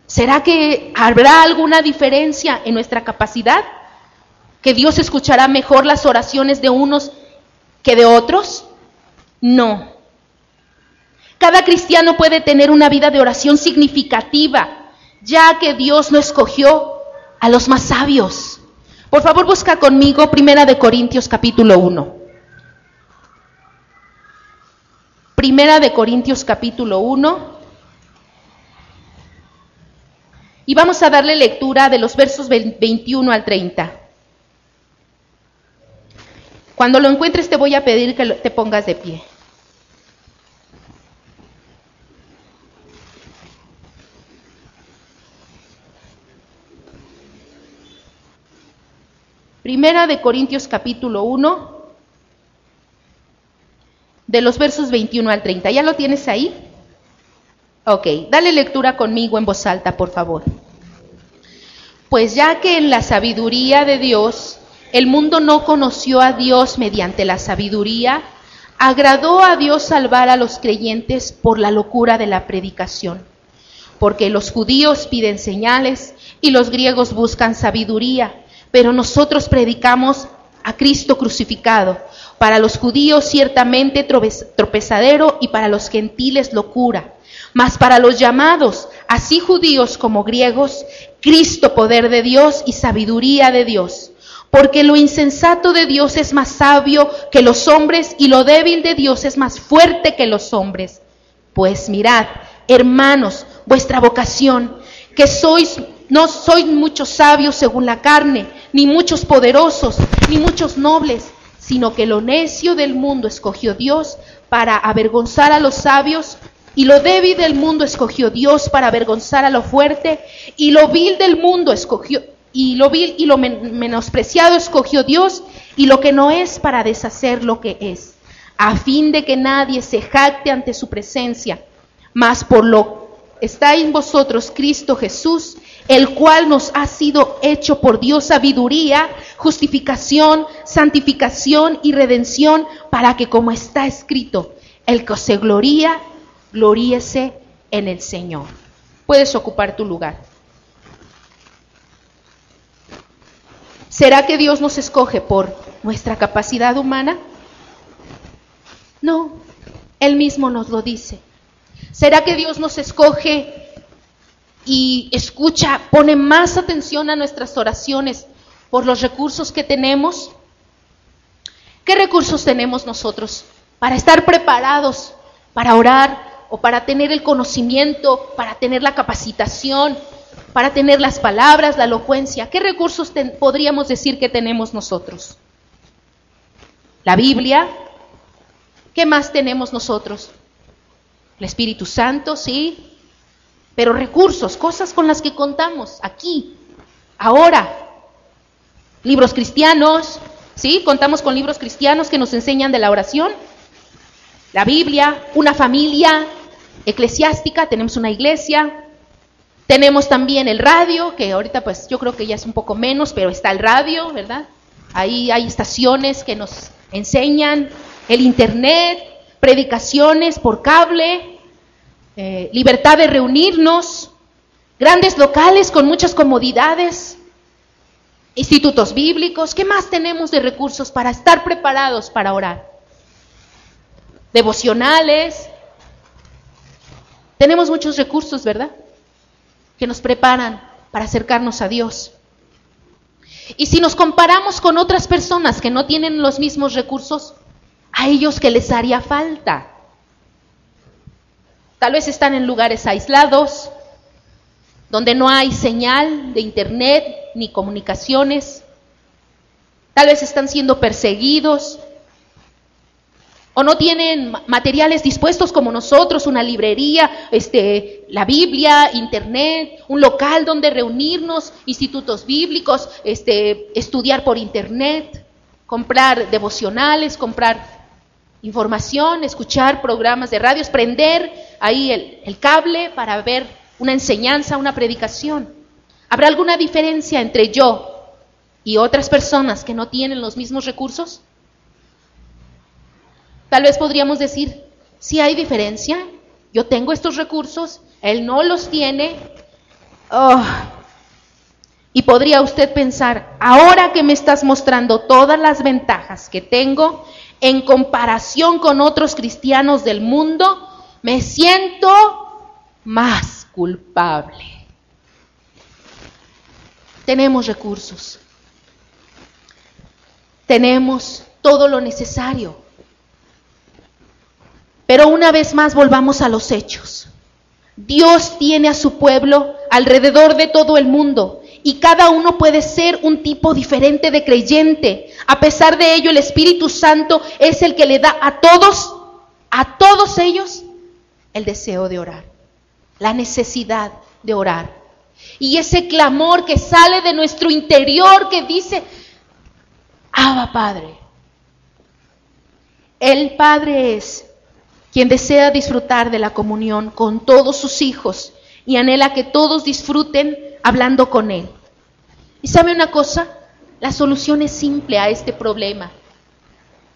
¿Será que habrá alguna diferencia en nuestra capacidad? ¿Que Dios escuchará mejor las oraciones de unos que de otros? No. Cada cristiano puede tener una vida de oración significativa, ya que Dios no escogió a los más sabios. Por favor, busca conmigo 1 Corintios capítulo 1. 1 Corintios capítulo 1. Y vamos a darle lectura de los versos 21 al 30. Cuando lo encuentres te voy a pedir que te pongas de pie. Primera de Corintios capítulo 1, de los versos 21 al 30. ¿Ya lo tienes ahí? Ok, dale lectura conmigo en voz alta, por favor. Pues ya que en la sabiduría de Dios, el mundo no conoció a Dios mediante la sabiduría, agradó a Dios salvar a los creyentes por la locura de la predicación. Porque los judíos piden señales y los griegos buscan sabiduría, pero nosotros predicamos a Cristo crucificado. Para los judíos ciertamente tropezadero y para los gentiles locura. Mas para los llamados, así judíos como griegos, Cristo poder de Dios y sabiduría de Dios. Porque lo insensato de Dios es más sabio que los hombres y lo débil de Dios es más fuerte que los hombres. Pues mirad, hermanos, vuestra vocación, que no sois muchos sabios según la carne, ni muchos poderosos, ni muchos nobles, sino que lo necio del mundo escogió Dios para avergonzar a los sabios, y lo débil del mundo escogió Dios para avergonzar a lo fuerte, y lo vil del mundo escogió, y lo vil y lo menospreciado escogió Dios, y lo que no es para deshacer lo que es, a fin de que nadie se jacte ante su presencia. Mas por lo está en vosotros Cristo Jesús, el cual nos ha sido hecho por Dios sabiduría, justificación, santificación y redención, para que, como está escrito, el que se gloría, gloríese en el Señor. Puedes ocupar tu lugar. ¿Será que Dios nos escoge por nuestra capacidad humana? No, Él mismo nos lo dice. ¿Será que Dios nos escoge y escucha, pone más atención a nuestras oraciones por los recursos que tenemos? ¿Qué recursos tenemos nosotros para estar preparados para orar o para tener el conocimiento, para tener la capacitación, para tener las palabras, la elocuencia? ¿Qué recursos podríamos decir que tenemos nosotros? La Biblia. ¿Qué más tenemos nosotros? El Espíritu Santo, sí. pero recursos, cosas con las que contamos aquí, ahora. Libros cristianos, ¿sí? Contamos con libros cristianos que nos enseñan de la oración, la Biblia, una familia eclesiástica, tenemos una iglesia, tenemos también el radio, que ahorita pues yo creo que ya es un poco menos, pero está el radio, ¿verdad? Ahí hay estaciones que nos enseñan, el internet, predicaciones por cable, libertad de reunirnos, grandes locales con muchas comodidades, institutos bíblicos. ¿Qué más tenemos de recursos para estar preparados para orar? Devocionales. Tenemos muchos recursos, ¿verdad?, que nos preparan para acercarnos a Dios. Y si nos comparamos con otras personas que no tienen los mismos recursos, a ellos que les haría falta. Tal vez están en lugares aislados, donde no hay señal de internet ni comunicaciones. Tal vez están siendo perseguidos, o no tienen materiales dispuestos como nosotros, una librería, la Biblia, internet, un local donde reunirnos, institutos bíblicos, estudiar por internet, comprar devocionales, comprar información, escuchar programas de radios, prender ahí el cable para ver una enseñanza, una predicación. ¿Habrá alguna diferencia entre yo y otras personas que no tienen los mismos recursos? Tal vez podríamos decir, sí hay diferencia, yo tengo estos recursos, él no los tiene. Y podría usted pensar, ahora que me estás mostrando todas las ventajas que tengo en comparación con otros cristianos del mundo, me siento más culpable. Tenemos recursos, tenemos todo lo necesario. Pero una vez más volvamos a los hechos. Dios tiene a su pueblo alrededor de todo el mundo y cada uno puede ser un tipo diferente de creyente. A pesar de ello, el Espíritu Santo es el que le da a todos ellos, el deseo de orar, la necesidad de orar. Y ese clamor que sale de nuestro interior que dice, Abba Padre. El Padre es quien desea disfrutar de la comunión con todos sus hijos y anhela que todos disfruten hablando con Él. ¿Y sabe una cosa? La solución es simple a este problema.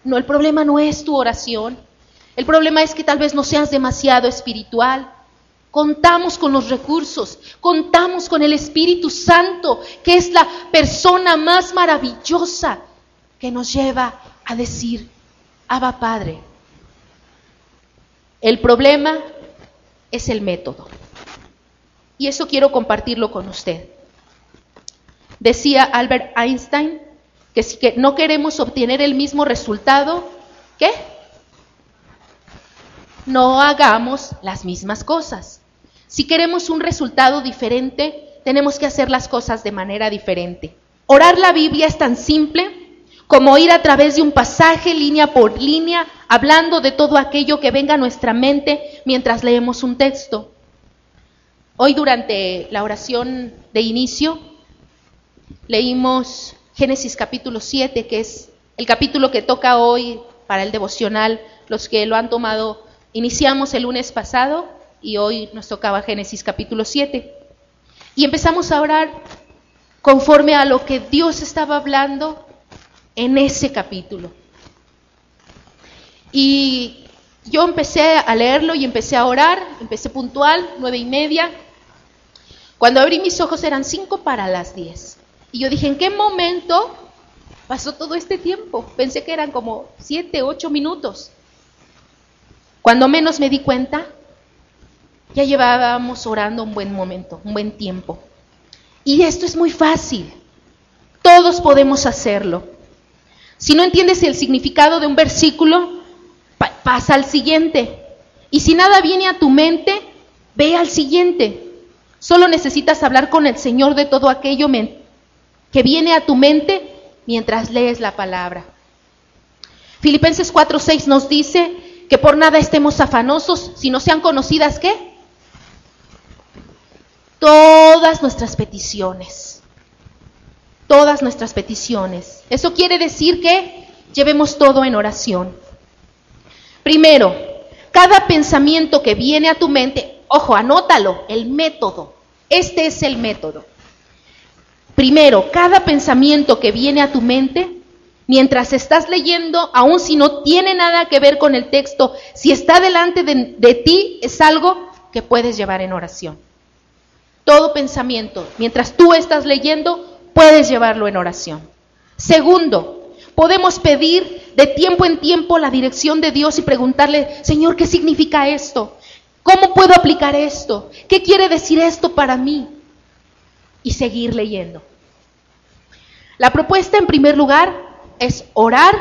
No, el problema no es tu oración. El problema es que tal vez no seas demasiado espiritual. Contamos con los recursos, contamos con el Espíritu Santo, que es la persona más maravillosa que nos lleva a decir, Abba Padre. El problema es el método. Y eso quiero compartirlo con usted. Decía Albert Einstein que si no queremos obtener el mismo resultado, ¿qué? No hagamos las mismas cosas. Si queremos un resultado diferente, tenemos que hacer las cosas de manera diferente. Orar la Biblia es tan simple como ir a través de un pasaje, línea por línea, hablando de todo aquello que venga a nuestra mente mientras leemos un texto. Hoy durante la oración de inicio, leímos Génesis capítulo 7, que es el capítulo que toca hoy para el devocional. Los que lo han tomado, iniciamos el lunes pasado y hoy nos tocaba Génesis capítulo 7. Y empezamos a orar conforme a lo que Dios estaba hablando en ese capítulo. Y yo empecé a leerlo y empecé a orar, empecé puntual, 9:30. Cuando abrí mis ojos eran 5 para las 10. Y yo dije, ¿en qué momento pasó todo este tiempo? Pensé que eran como 7, 8 minutos. Cuando menos me di cuenta, ya llevábamos orando un buen momento, un buen tiempo. Y esto es muy fácil. Todos podemos hacerlo. Si no entiendes el significado de un versículo, pasa al siguiente. Y si nada viene a tu mente, ve al siguiente. Solo necesitas hablar con el Señor de todo aquello que viene a tu mente mientras lees la palabra. Filipenses 4:6 nos dice que por nada estemos afanosos, si no sean conocidas, ¿qué? todas nuestras peticiones. Todas nuestras peticiones. Eso quiere decir que llevemos todo en oración. Primero, cada pensamiento que viene a tu mente, ojo, anótalo, el método. Este es el método. Primero, cada pensamiento que viene a tu mente, mientras estás leyendo, aun si no tiene nada que ver con el texto, si está delante de ti, es algo que puedes llevar en oración. Todo pensamiento, mientras tú estás leyendo, puedes llevarlo en oración. Segundo, podemos pedir de tiempo en tiempo la dirección de Dios y preguntarle, Señor, ¿qué significa esto? ¿Cómo puedo aplicar esto? ¿Qué quiere decir esto para mí? Y seguir leyendo. La propuesta, en primer lugar, es orar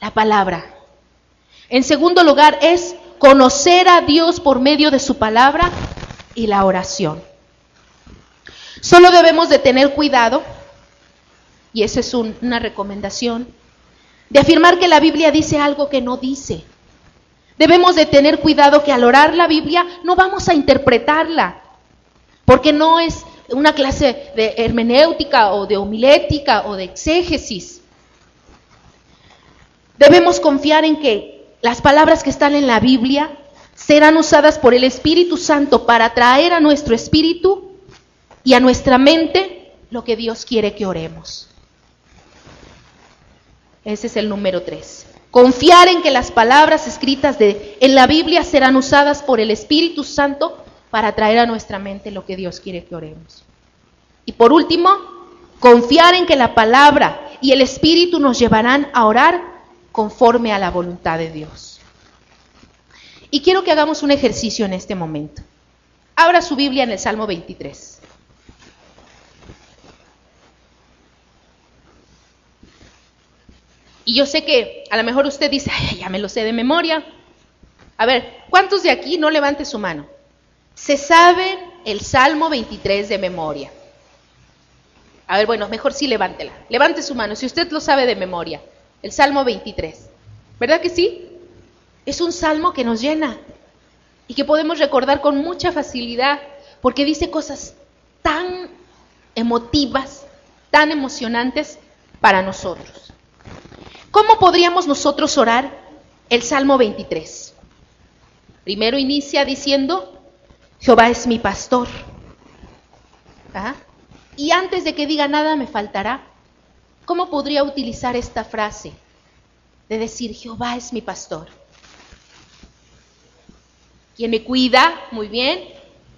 la palabra. En segundo lugar, es conocer a Dios por medio de su palabra y la oración. Solo debemos de tener cuidado, y esa es una recomendación, de afirmar que la Biblia dice algo que no dice. Debemos de tener cuidado que al orar la Biblia no vamos a interpretarla, porque no es una clase de hermenéutica o de homilética o de exégesis. Debemos confiar en que las palabras que están en la Biblia serán usadas por el Espíritu Santo para traer a nuestro espíritu y a nuestra mente lo que Dios quiere que oremos. Ese es el número 3. Confiar en que las palabras escritas en la Biblia serán usadas por el Espíritu Santo para traer a nuestra mente lo que Dios quiere que oremos. Y por último, confiar en que la palabra y el Espíritu nos llevarán a orar conforme a la voluntad de Dios. Y quiero que hagamos un ejercicio en este momento. Abra su Biblia en el Salmo 23. Y yo sé que a lo mejor usted dice, ay, ya me lo sé de memoria. A ver, ¿cuántos de aquí, no levante su mano, se saben el Salmo 23 de memoria? A ver, bueno, mejor sí levántela. Levante su mano si usted lo sabe de memoria. El Salmo 23. ¿Verdad que sí? Es un salmo que nos llena y que podemos recordar con mucha facilidad porque dice cosas tan emotivas, tan emocionantes para nosotros. ¿Cómo podríamos nosotros orar el Salmo 23? Primero inicia diciendo, Jehová es mi pastor. ¿Ah? Y antes de que diga nada me faltará, ¿cómo podría utilizar esta frase de decir, Jehová es mi pastor? Quien me cuida, muy bien.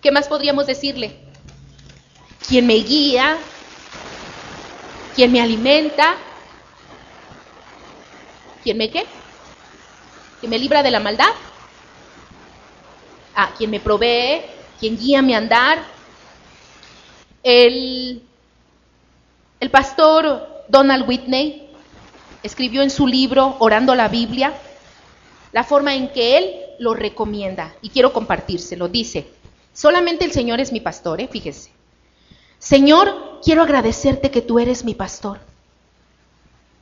¿Qué más podríamos decirle? Quien me guía, quien me alimenta, ¿quién me qué? ¿Quién me libra de la maldad? Quien me provee, quien guía mi andar. El pastor Donald Whitney escribió en su libro Orando la Biblia la forma en que él lo recomienda y quiero compartírselo. Dice, solamente el Señor es mi pastor, fíjese. Señor, quiero agradecerte que tú eres mi pastor.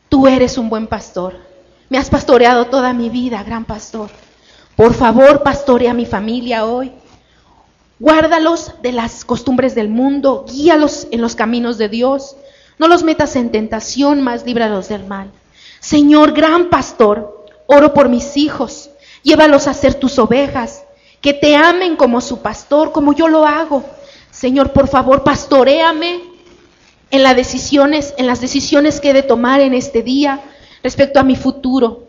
Tú eres un buen pastor. Me has pastoreado toda mi vida, gran pastor. Por favor, pastorea a mi familia hoy. Guárdalos de las costumbres del mundo, guíalos en los caminos de Dios. No los metas en tentación, mas líbralos del mal. Señor, gran pastor, oro por mis hijos. Llévalos a ser tus ovejas, que te amen como su pastor, como yo lo hago. Señor, por favor, pastoréame en las decisiones que he de tomar en este día respecto a mi futuro.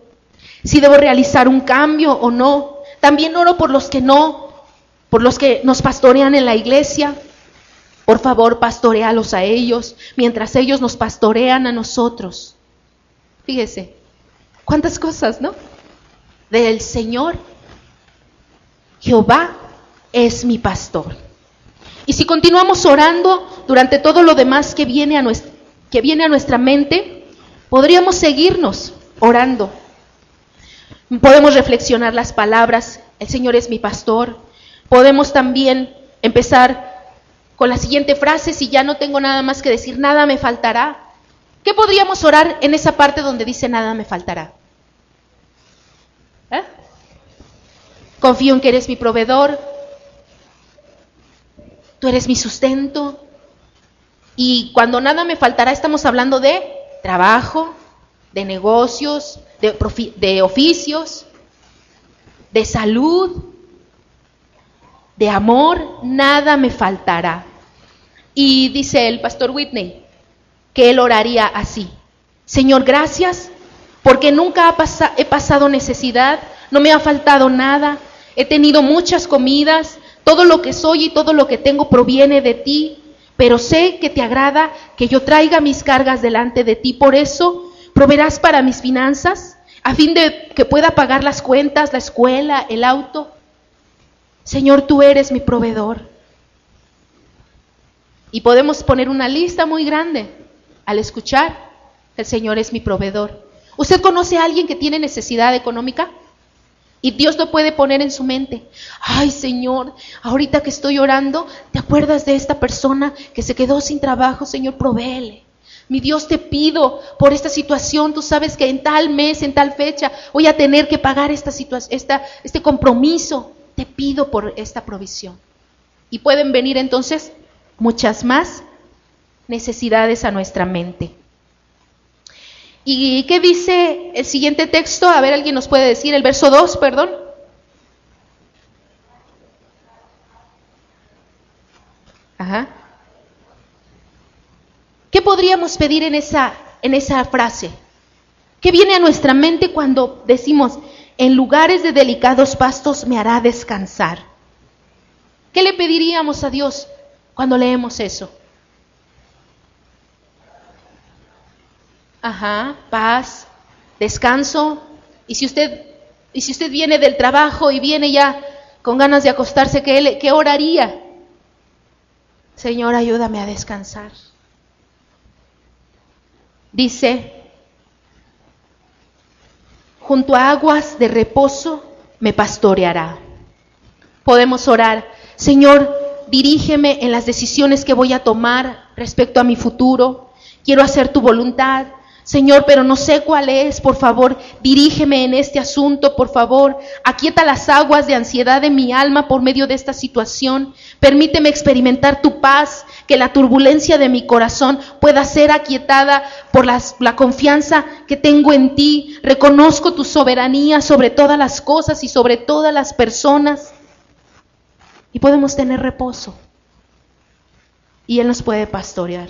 Si debo realizar un cambio o no. También oro por los que nos pastorean en la iglesia. Por favor, pastoréalos a ellos, mientras ellos nos pastorean a nosotros. Fíjese, cuántas cosas, ¿no? Del Señor, Jehová es mi pastor. Y si continuamos orando durante todo lo demás que viene a nuestra mente, podríamos seguirnos orando. Podemos reflexionar las palabras, el Señor es mi pastor. Podemos también empezar con la siguiente frase, si ya no tengo nada más que decir, nada me faltará. ¿Qué podríamos orar en esa parte donde dice nada me faltará? Confío en que eres mi proveedor. tú eres mi sustento. Y cuando nada me faltará, estamos hablando de trabajo, de negocios, de oficios, de salud, de amor, nada me faltará. Y dice el pastor Whitney que él oraría así: Señor, gracias, porque nunca he pasado necesidad, no me ha faltado nada, he tenido muchas comidas, todo lo que soy y todo lo que tengo proviene de ti, pero sé que te agrada que yo traiga mis cargas delante de ti, por eso proveerás para mis finanzas, a fin de que pueda pagar las cuentas, la escuela, el auto. Señor, tú eres mi proveedor. Y podemos poner una lista muy grande al escuchar: el Señor es mi proveedor. ¿Usted conoce a alguien que tiene necesidad económica? Y Dios lo puede poner en su mente: ay, Señor, ahorita que estoy orando, ¿te acuerdas de esta persona que se quedó sin trabajo? Señor, provéele. Mi Dios, te pido por esta situación, tú sabes que en tal mes, en tal fecha, voy a tener que pagar este compromiso. Te pido por esta provisión. Y pueden venir entonces muchas más necesidades a nuestra mente. ¿Y qué dice el siguiente texto? A ver, ¿alguien nos puede decir? El verso 2, perdón. Ajá. ¿Qué podríamos pedir en esa frase? ¿Qué viene a nuestra mente cuando decimos: en lugares de delicados pastos me hará descansar? ¿Qué le pediríamos a Dios cuando leemos eso? Ajá, paz, descanso. Y si usted viene del trabajo y viene ya con ganas de acostarse, ¿qué oraría? Señor, ayúdame a descansar. Dice: junto a aguas de reposo me pastoreará. Podemos orar: Señor, dirígeme en las decisiones que voy a tomar respecto a mi futuro. Quiero hacer tu voluntad, Señor, pero no sé cuál es. Por favor, dirígeme en este asunto, por favor. Aquieta las aguas de ansiedad de mi alma por medio de esta situación. Permíteme experimentar tu paz, que la turbulencia de mi corazón pueda ser aquietada por la confianza que tengo en ti. Reconozco tu soberanía sobre todas las cosas y sobre todas las personas. Y podemos tener reposo. Y Él nos puede pastorear.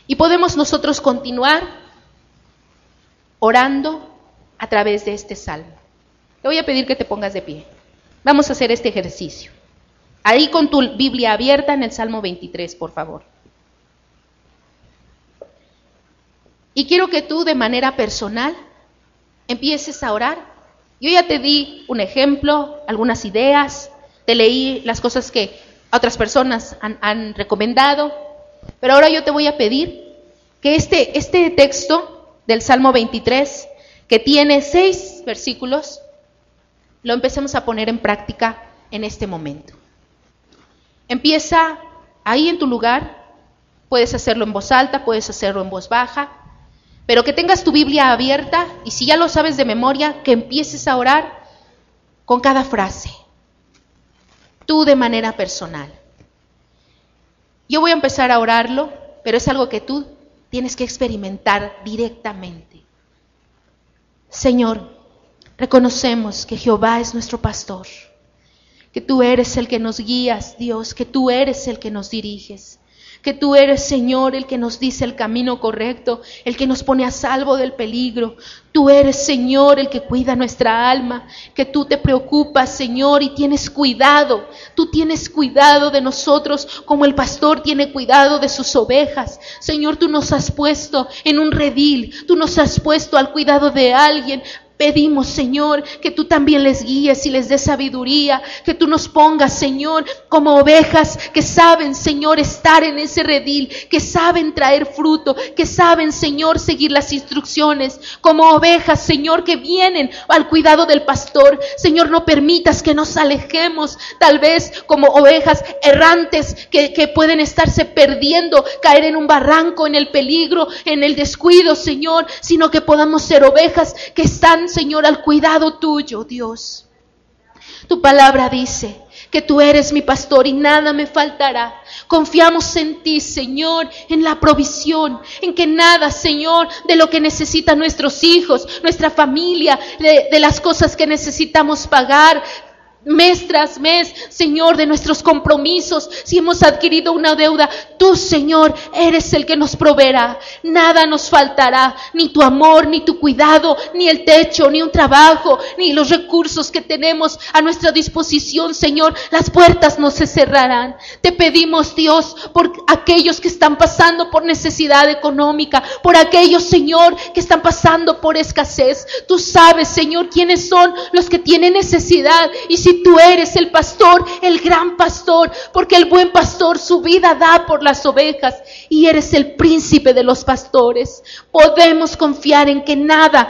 Y podemos nosotros continuar orando a través de este salmo. Te voy a pedir que te pongas de pie. Vamos a hacer este ejercicio. Ahí con tu Biblia abierta en el Salmo 23, por favor. Y quiero que tú de manera personal empieces a orar. Yo ya te di un ejemplo, algunas ideas, te leí las cosas que otras personas han recomendado. Pero ahora yo te voy a pedir que este texto del Salmo 23, que tiene 6 versículos, lo empecemos a poner en práctica en este momento. Empieza ahí en tu lugar, puedes hacerlo en voz alta, puedes hacerlo en voz baja, pero que tengas tu Biblia abierta y si ya lo sabes de memoria, que empieces a orar con cada frase, tú de manera personal. Yo voy a empezar a orarlo, pero es algo que tú tienes que experimentar directamente. Señor, reconocemos que Jehová es nuestro pastor, que tú eres el que nos guías, Dios, que tú eres el que nos diriges, que tú eres, Señor, el que nos dice el camino correcto, el que nos pone a salvo del peligro. Tú eres, Señor, el que cuida nuestra alma, que tú te preocupas, Señor, y tienes cuidado. Tú tienes cuidado de nosotros como el pastor tiene cuidado de sus ovejas. Señor, tú nos has puesto en un redil, tú nos has puesto al cuidado de alguien. Pedimos, Señor, que tú también les guíes y les des sabiduría, que tú nos pongas, Señor, como ovejas que saben, Señor, estar en ese redil, que saben traer fruto, que saben, Señor, seguir las instrucciones, como ovejas, Señor, que vienen al cuidado del pastor. Señor, no permitas que nos alejemos, tal vez como ovejas errantes que pueden estarse perdiendo, caer en un barranco, en el peligro, en el descuido, Señor, sino que podamos ser ovejas que están, Señor, al cuidado tuyo, Dios. Tu palabra dice que tú eres mi pastor y nada me faltará. Confiamos en ti, Señor, en la provisión, en que nada, Señor, de lo que necesitan nuestros hijos, nuestra familia, de las cosas que necesitamos pagar mes tras mes, Señor, de nuestros compromisos, si hemos adquirido una deuda, tú, Señor, eres el que nos proveerá. Nada nos faltará, ni tu amor, ni tu cuidado, ni el techo, ni un trabajo, ni los recursos que tenemos a nuestra disposición, Señor. Las puertas no se cerrarán. Te pedimos, Dios, por aquellos que están pasando por necesidad económica, por aquellos, Señor, que están pasando por escasez. Tú sabes, Señor, quiénes son los que tienen necesidad, y si tú eres el pastor, el gran pastor, porque el buen pastor su vida da por las ovejas, y eres el príncipe de los pastores. Podemos confiar en que nada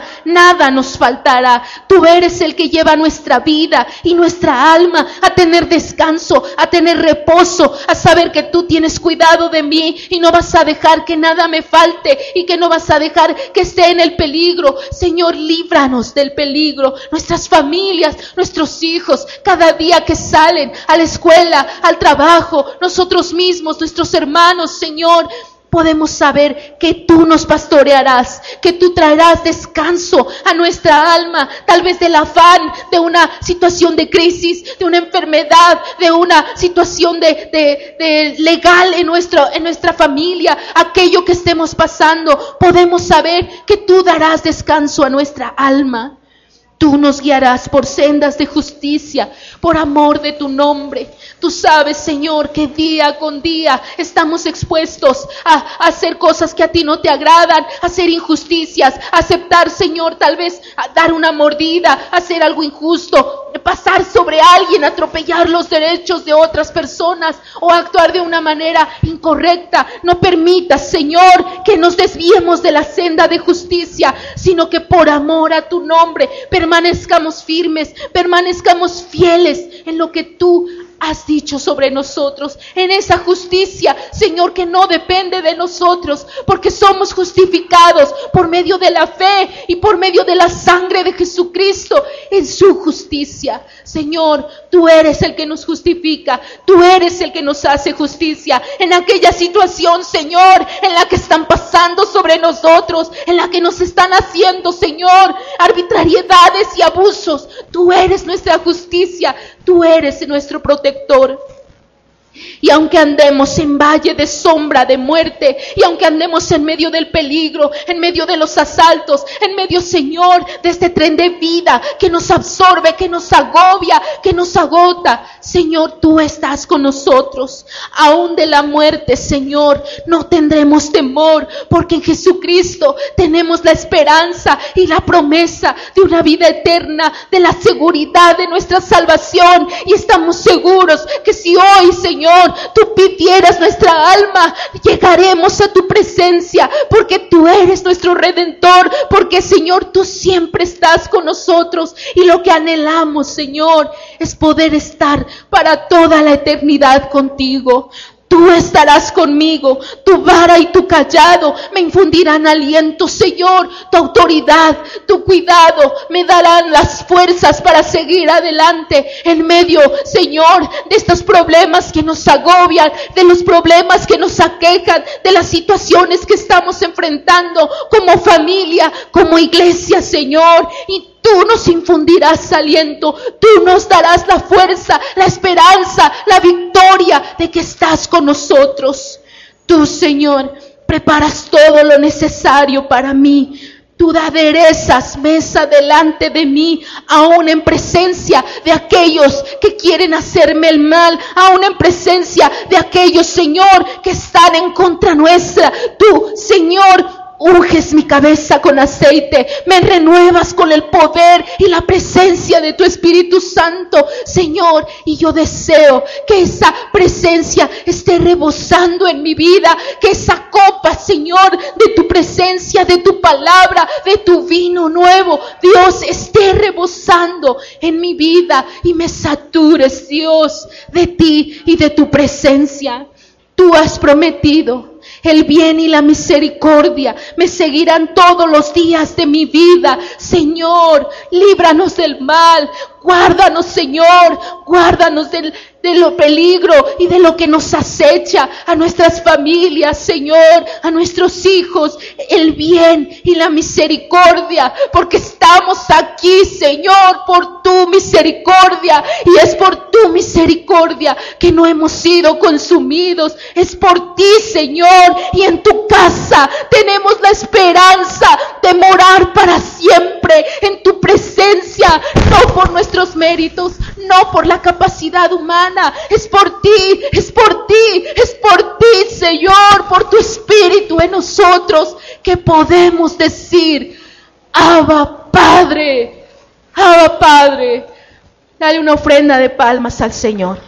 nos faltará. Tú eres el que lleva nuestra vida y nuestra alma a tener descanso, a tener reposo, a saber que tú tienes cuidado de mí y no vas a dejar que nada me falte y que no vas a dejar que esté en el peligro. Señor, líbranos del peligro, nuestras familias, nuestros hijos, cada día que salen a la escuela, al trabajo, nosotros mismos, nuestros hermanos, Señor, podemos saber que tú nos pastorearás, que tú traerás descanso a nuestra alma, tal vez del afán de una situación de crisis, de una enfermedad, de una situación de legal en nuestra familia, aquello que estemos pasando. Podemos saber que tú darás descanso a nuestra alma. Tú nos guiarás por sendas de justicia, por amor de tu nombre. Tú sabes, Señor, que día con día estamos expuestos a hacer cosas que a ti no te agradan, a hacer injusticias, a aceptar, Señor, tal vez a dar una mordida, a hacer algo injusto, pasar sobre alguien, atropellar los derechos de otras personas o actuar de una manera incorrecta. No permitas, Señor, que nos desviemos de la senda de justicia, sino que por amor a tu nombre permanezcamos firmes, permanezcamos fieles en lo que tú has dicho sobre nosotros, en esa justicia, Señor, que no depende de nosotros, porque somos justificados por medio de la fe y por medio de la sangre de Jesucristo en su justicia. Señor, tú eres el que nos justifica, tú eres el que nos hace justicia en aquella situación, Señor, en la que están pasando sobre nosotros, en la que nos están haciendo, Señor, arbitrariedades y abusos. Tú eres nuestra justicia, tú eres nuestro protector. Y aunque andemos en valle de sombra de muerte, y aunque andemos en medio del peligro, en medio de los asaltos, en medio, Señor, de este tren de vida que nos absorbe, que nos agobia, que nos agota, Señor, tú estás con nosotros. Aún de la muerte, Señor, no tendremos temor, porque en Jesucristo tenemos la esperanza y la promesa de una vida eterna, de la seguridad de nuestra salvación, y estamos seguros que si hoy, Señor, tú pidieras nuestra alma, llegaremos a tu presencia, porque tú eres nuestro Redentor, porque, Señor, tú siempre estás con nosotros, y lo que anhelamos, Señor, es poder estar para toda la eternidad contigo. Tú estarás conmigo, tu vara y tu cayado me infundirán aliento, Señor. Tu autoridad, tu cuidado me darán las fuerzas para seguir adelante en medio, Señor, de estos problemas que nos agobian, de los problemas que nos aquejan, de las situaciones que estamos enfrentando como familia, como iglesia, Señor. Y tú nos infundirás aliento, tú nos darás la fuerza, la esperanza, la victoria de que estás con nosotros. Tú, Señor, preparas todo lo necesario para mí. Tú aderezas mesa delante de mí, aún en presencia de aquellos que quieren hacerme el mal, aún en presencia de aquellos, Señor, que están en contra nuestra. Tú, Señor, unges mi cabeza con aceite, me renuevas con el poder y la presencia de tu Espíritu Santo, Señor, y yo deseo que esa presencia esté rebosando en mi vida, que esa copa, Señor, de tu presencia, de tu palabra, de tu vino nuevo, Dios, esté rebosando en mi vida y me satures, Dios, de ti y de tu presencia. Tú has prometido: el bien y la misericordia me seguirán todos los días de mi vida. Señor, líbranos del mal. Guárdanos, Señor. Guárdanos de de lo peligro y de lo que nos acecha a nuestras familias, Señor, a nuestros hijos, el bien y la misericordia, porque estamos aquí, Señor, por tu misericordia, y es por tu misericordia que no hemos sido consumidos, es por ti, Señor, y en tu casa tenemos la esperanza de morar para siempre en tu presencia, no por nuestros méritos, no por la capacidad humana, es por ti, es por ti, es por ti, Señor, por tu Espíritu en nosotros, que podemos decir: Abba Padre, Abba Padre. Dale una ofrenda de palmas al Señor.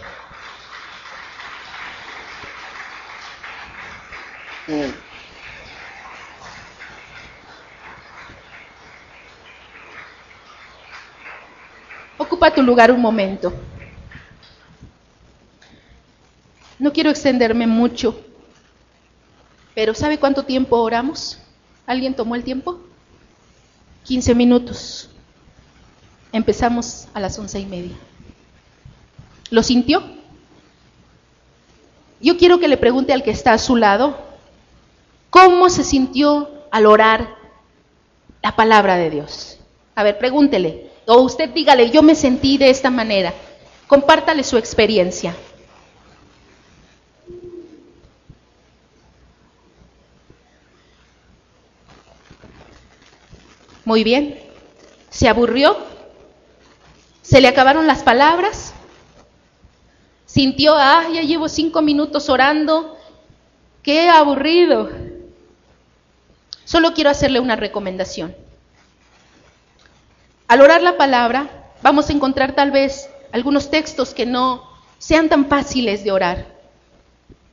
Ocupa tu lugar un momento. No quiero extenderme mucho, pero ¿sabe cuánto tiempo oramos? ¿Alguien tomó el tiempo? 15 minutos. Empezamos a las 11:30. ¿Lo sintió? Yo quiero que le pregunte al que está a su lado, ¿cómo se sintió al orar la palabra de Dios? A ver, pregúntele. O usted dígale: yo me sentí de esta manera. Compártale su experiencia. Muy bien. ¿Se aburrió? ¿Se le acabaron las palabras? ¿Sintió: ya llevo 5 minutos orando, qué aburrido? Solo quiero hacerle una recomendación. Al orar la palabra, vamos a encontrar tal vez algunos textos que no sean tan fáciles de orar.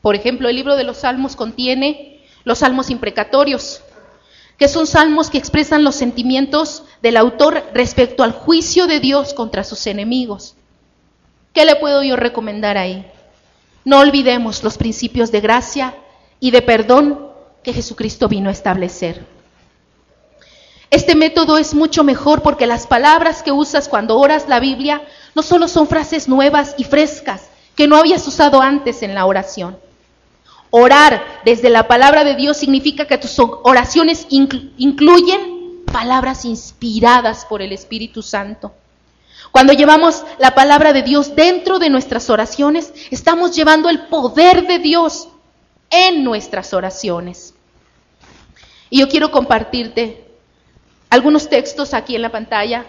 Por ejemplo, el libro de los Salmos contiene los salmos imprecatorios, que son salmos que expresan los sentimientos del autor respecto al juicio de Dios contra sus enemigos. ¿Qué le puedo yo recomendar ahí? No olvidemos los principios de gracia y de perdón que Jesucristo vino a establecer. Este método es mucho mejor porque las palabras que usas cuando oras la Biblia no solo son frases nuevas y frescas que no habías usado antes en la oración. Orar desde la palabra de Dios significa que tus oraciones incluyen palabras inspiradas por el Espíritu Santo. Cuando llevamos la palabra de Dios dentro de nuestras oraciones, estamos llevando el poder de Dios en nuestras oraciones. Y yo quiero compartirte algunos textos aquí en la pantalla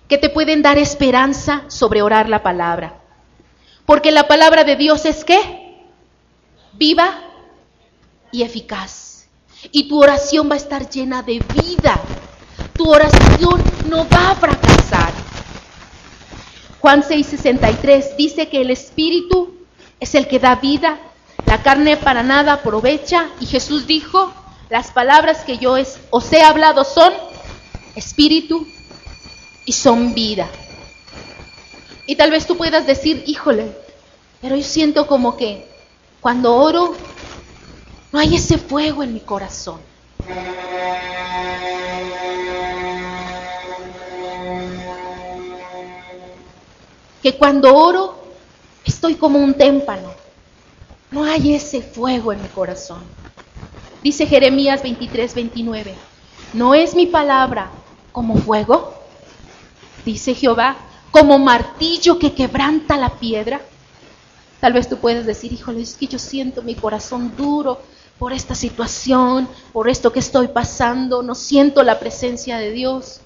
que te pueden dar esperanza sobre orar la palabra. Porque la palabra de Dios es ¿qué? Viva y eficaz. Y tu oración va a estar llena de vida. Tu oración no va a fracasar. Juan 6:63 dice que el Espíritu es el que da vida, la carne para nada aprovecha. Y Jesús dijo: las palabras que yo os he hablado son Espíritu y son vida. Y tal vez tú puedas decir: híjole, pero yo siento como que cuando oro no hay ese fuego en mi corazón. Que cuando oro estoy como un témpano, no hay ese fuego en mi corazón. Dice Jeremías 23:29, ¿no es mi palabra como fuego? Dice Jehová, como martillo que quebranta la piedra. Tal vez tú puedes decir: híjole, es que yo siento mi corazón duro por esta situación, por esto que estoy pasando, no siento la presencia de Dios.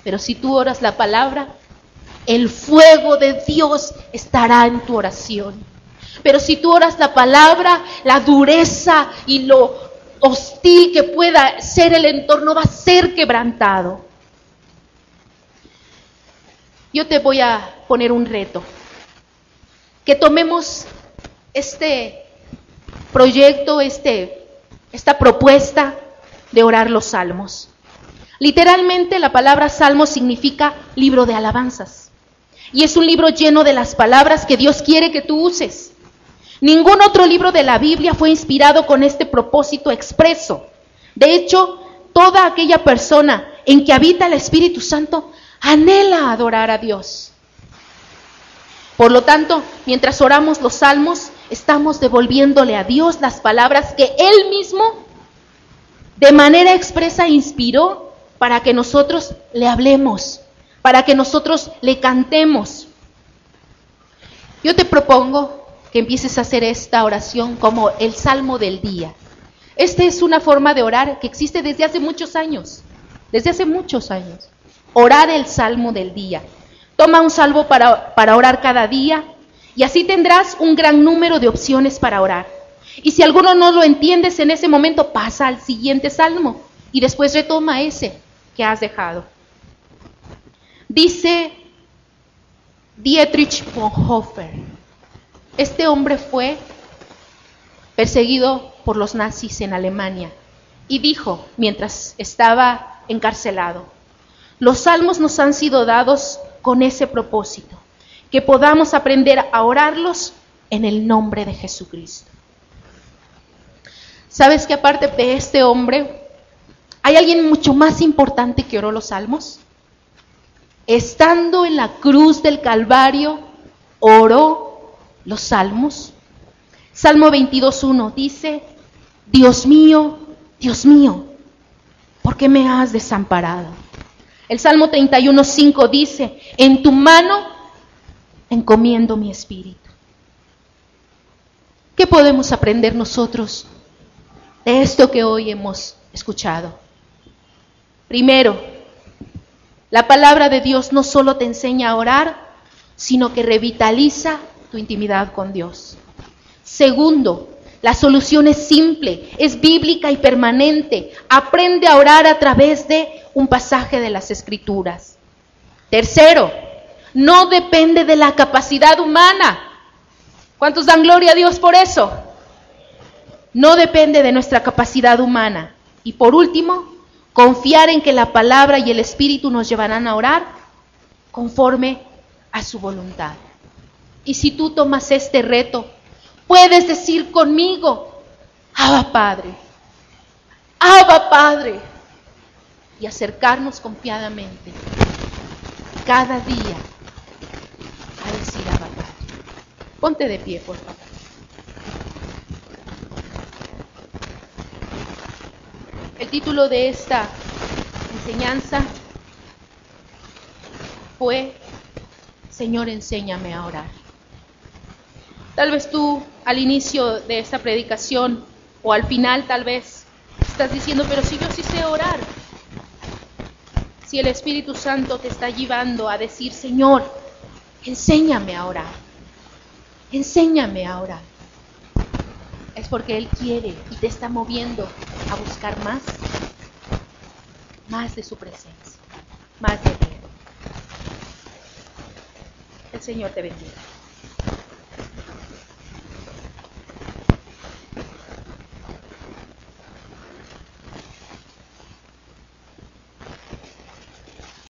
Pero si tú oras la palabra, el fuego de Dios estará en tu oración. Pero si tú oras la palabra, la dureza y lo hostil que pueda ser el entorno va a ser quebrantado. Yo te voy a poner un reto. Que tomemos este proyecto, esta propuesta de orar los salmos. Literalmente la palabra salmo significa libro de alabanzas. Y es un libro lleno de las palabras que Dios quiere que tú uses. Ningún otro libro de la Biblia fue inspirado con este propósito expreso. De hecho, toda aquella persona en que habita el Espíritu Santo anhela adorar a Dios. Por lo tanto, mientras oramos los salmos, estamos devolviéndole a Dios las palabras que Él mismo de manera expresa inspiró para que nosotros le hablemos, para que nosotros le cantemos. Yo te propongo que empieces a hacer esta oración como el salmo del día. Esta es una forma de orar que existe desde hace muchos años. Orar el salmo del día. Toma un salmo para orar cada día y así tendrás un gran número de opciones para orar. Y si alguno no lo entiendes en ese momento, pasa al siguiente salmo y después retoma ese que has dejado. Dice Dietrich Bonhoeffer, este hombre fue perseguido por los nazis en Alemania y dijo, mientras estaba encarcelado, los salmos nos han sido dados con ese propósito, que podamos aprender a orarlos en el nombre de Jesucristo. ¿Sabes que aparte de este hombre, hay alguien mucho más importante que oró los salmos? Estando en la cruz del Calvario, oró los salmos. Salmo 22:1 dice, Dios mío, ¿por qué me has desamparado? El Salmo 31:5 dice, en tu mano encomiendo mi espíritu. ¿Qué podemos aprender nosotros de esto que hoy hemos escuchado? Primero, la palabra de Dios no solo te enseña a orar, sino que revitaliza tu intimidad con Dios. Segundo, la solución es simple, es bíblica y permanente. Aprende a orar a través de un pasaje de las Escrituras. Tercero, no depende de la capacidad humana. ¿Cuántos dan gloria a Dios por eso? No depende de nuestra capacidad humana. Y por último, confiar en que la palabra y el Espíritu nos llevarán a orar conforme a su voluntad. Y si tú tomas este reto, puedes decir conmigo, Abba Padre, y acercarnos confiadamente cada día a decir Abba Padre. Ponte de pie, por favor. El título de esta enseñanza fue Señor, enséñame a orar. Tal vez tú al inicio de esta predicación o al final tal vez estás diciendo, pero si yo sí sé orar. Si el Espíritu Santo te está llevando a decir, Señor, enséñame a orar. Enséñame a orar. Es porque Él quiere y te está moviendo a buscar más de su presencia, más de Él. El Señor te bendiga.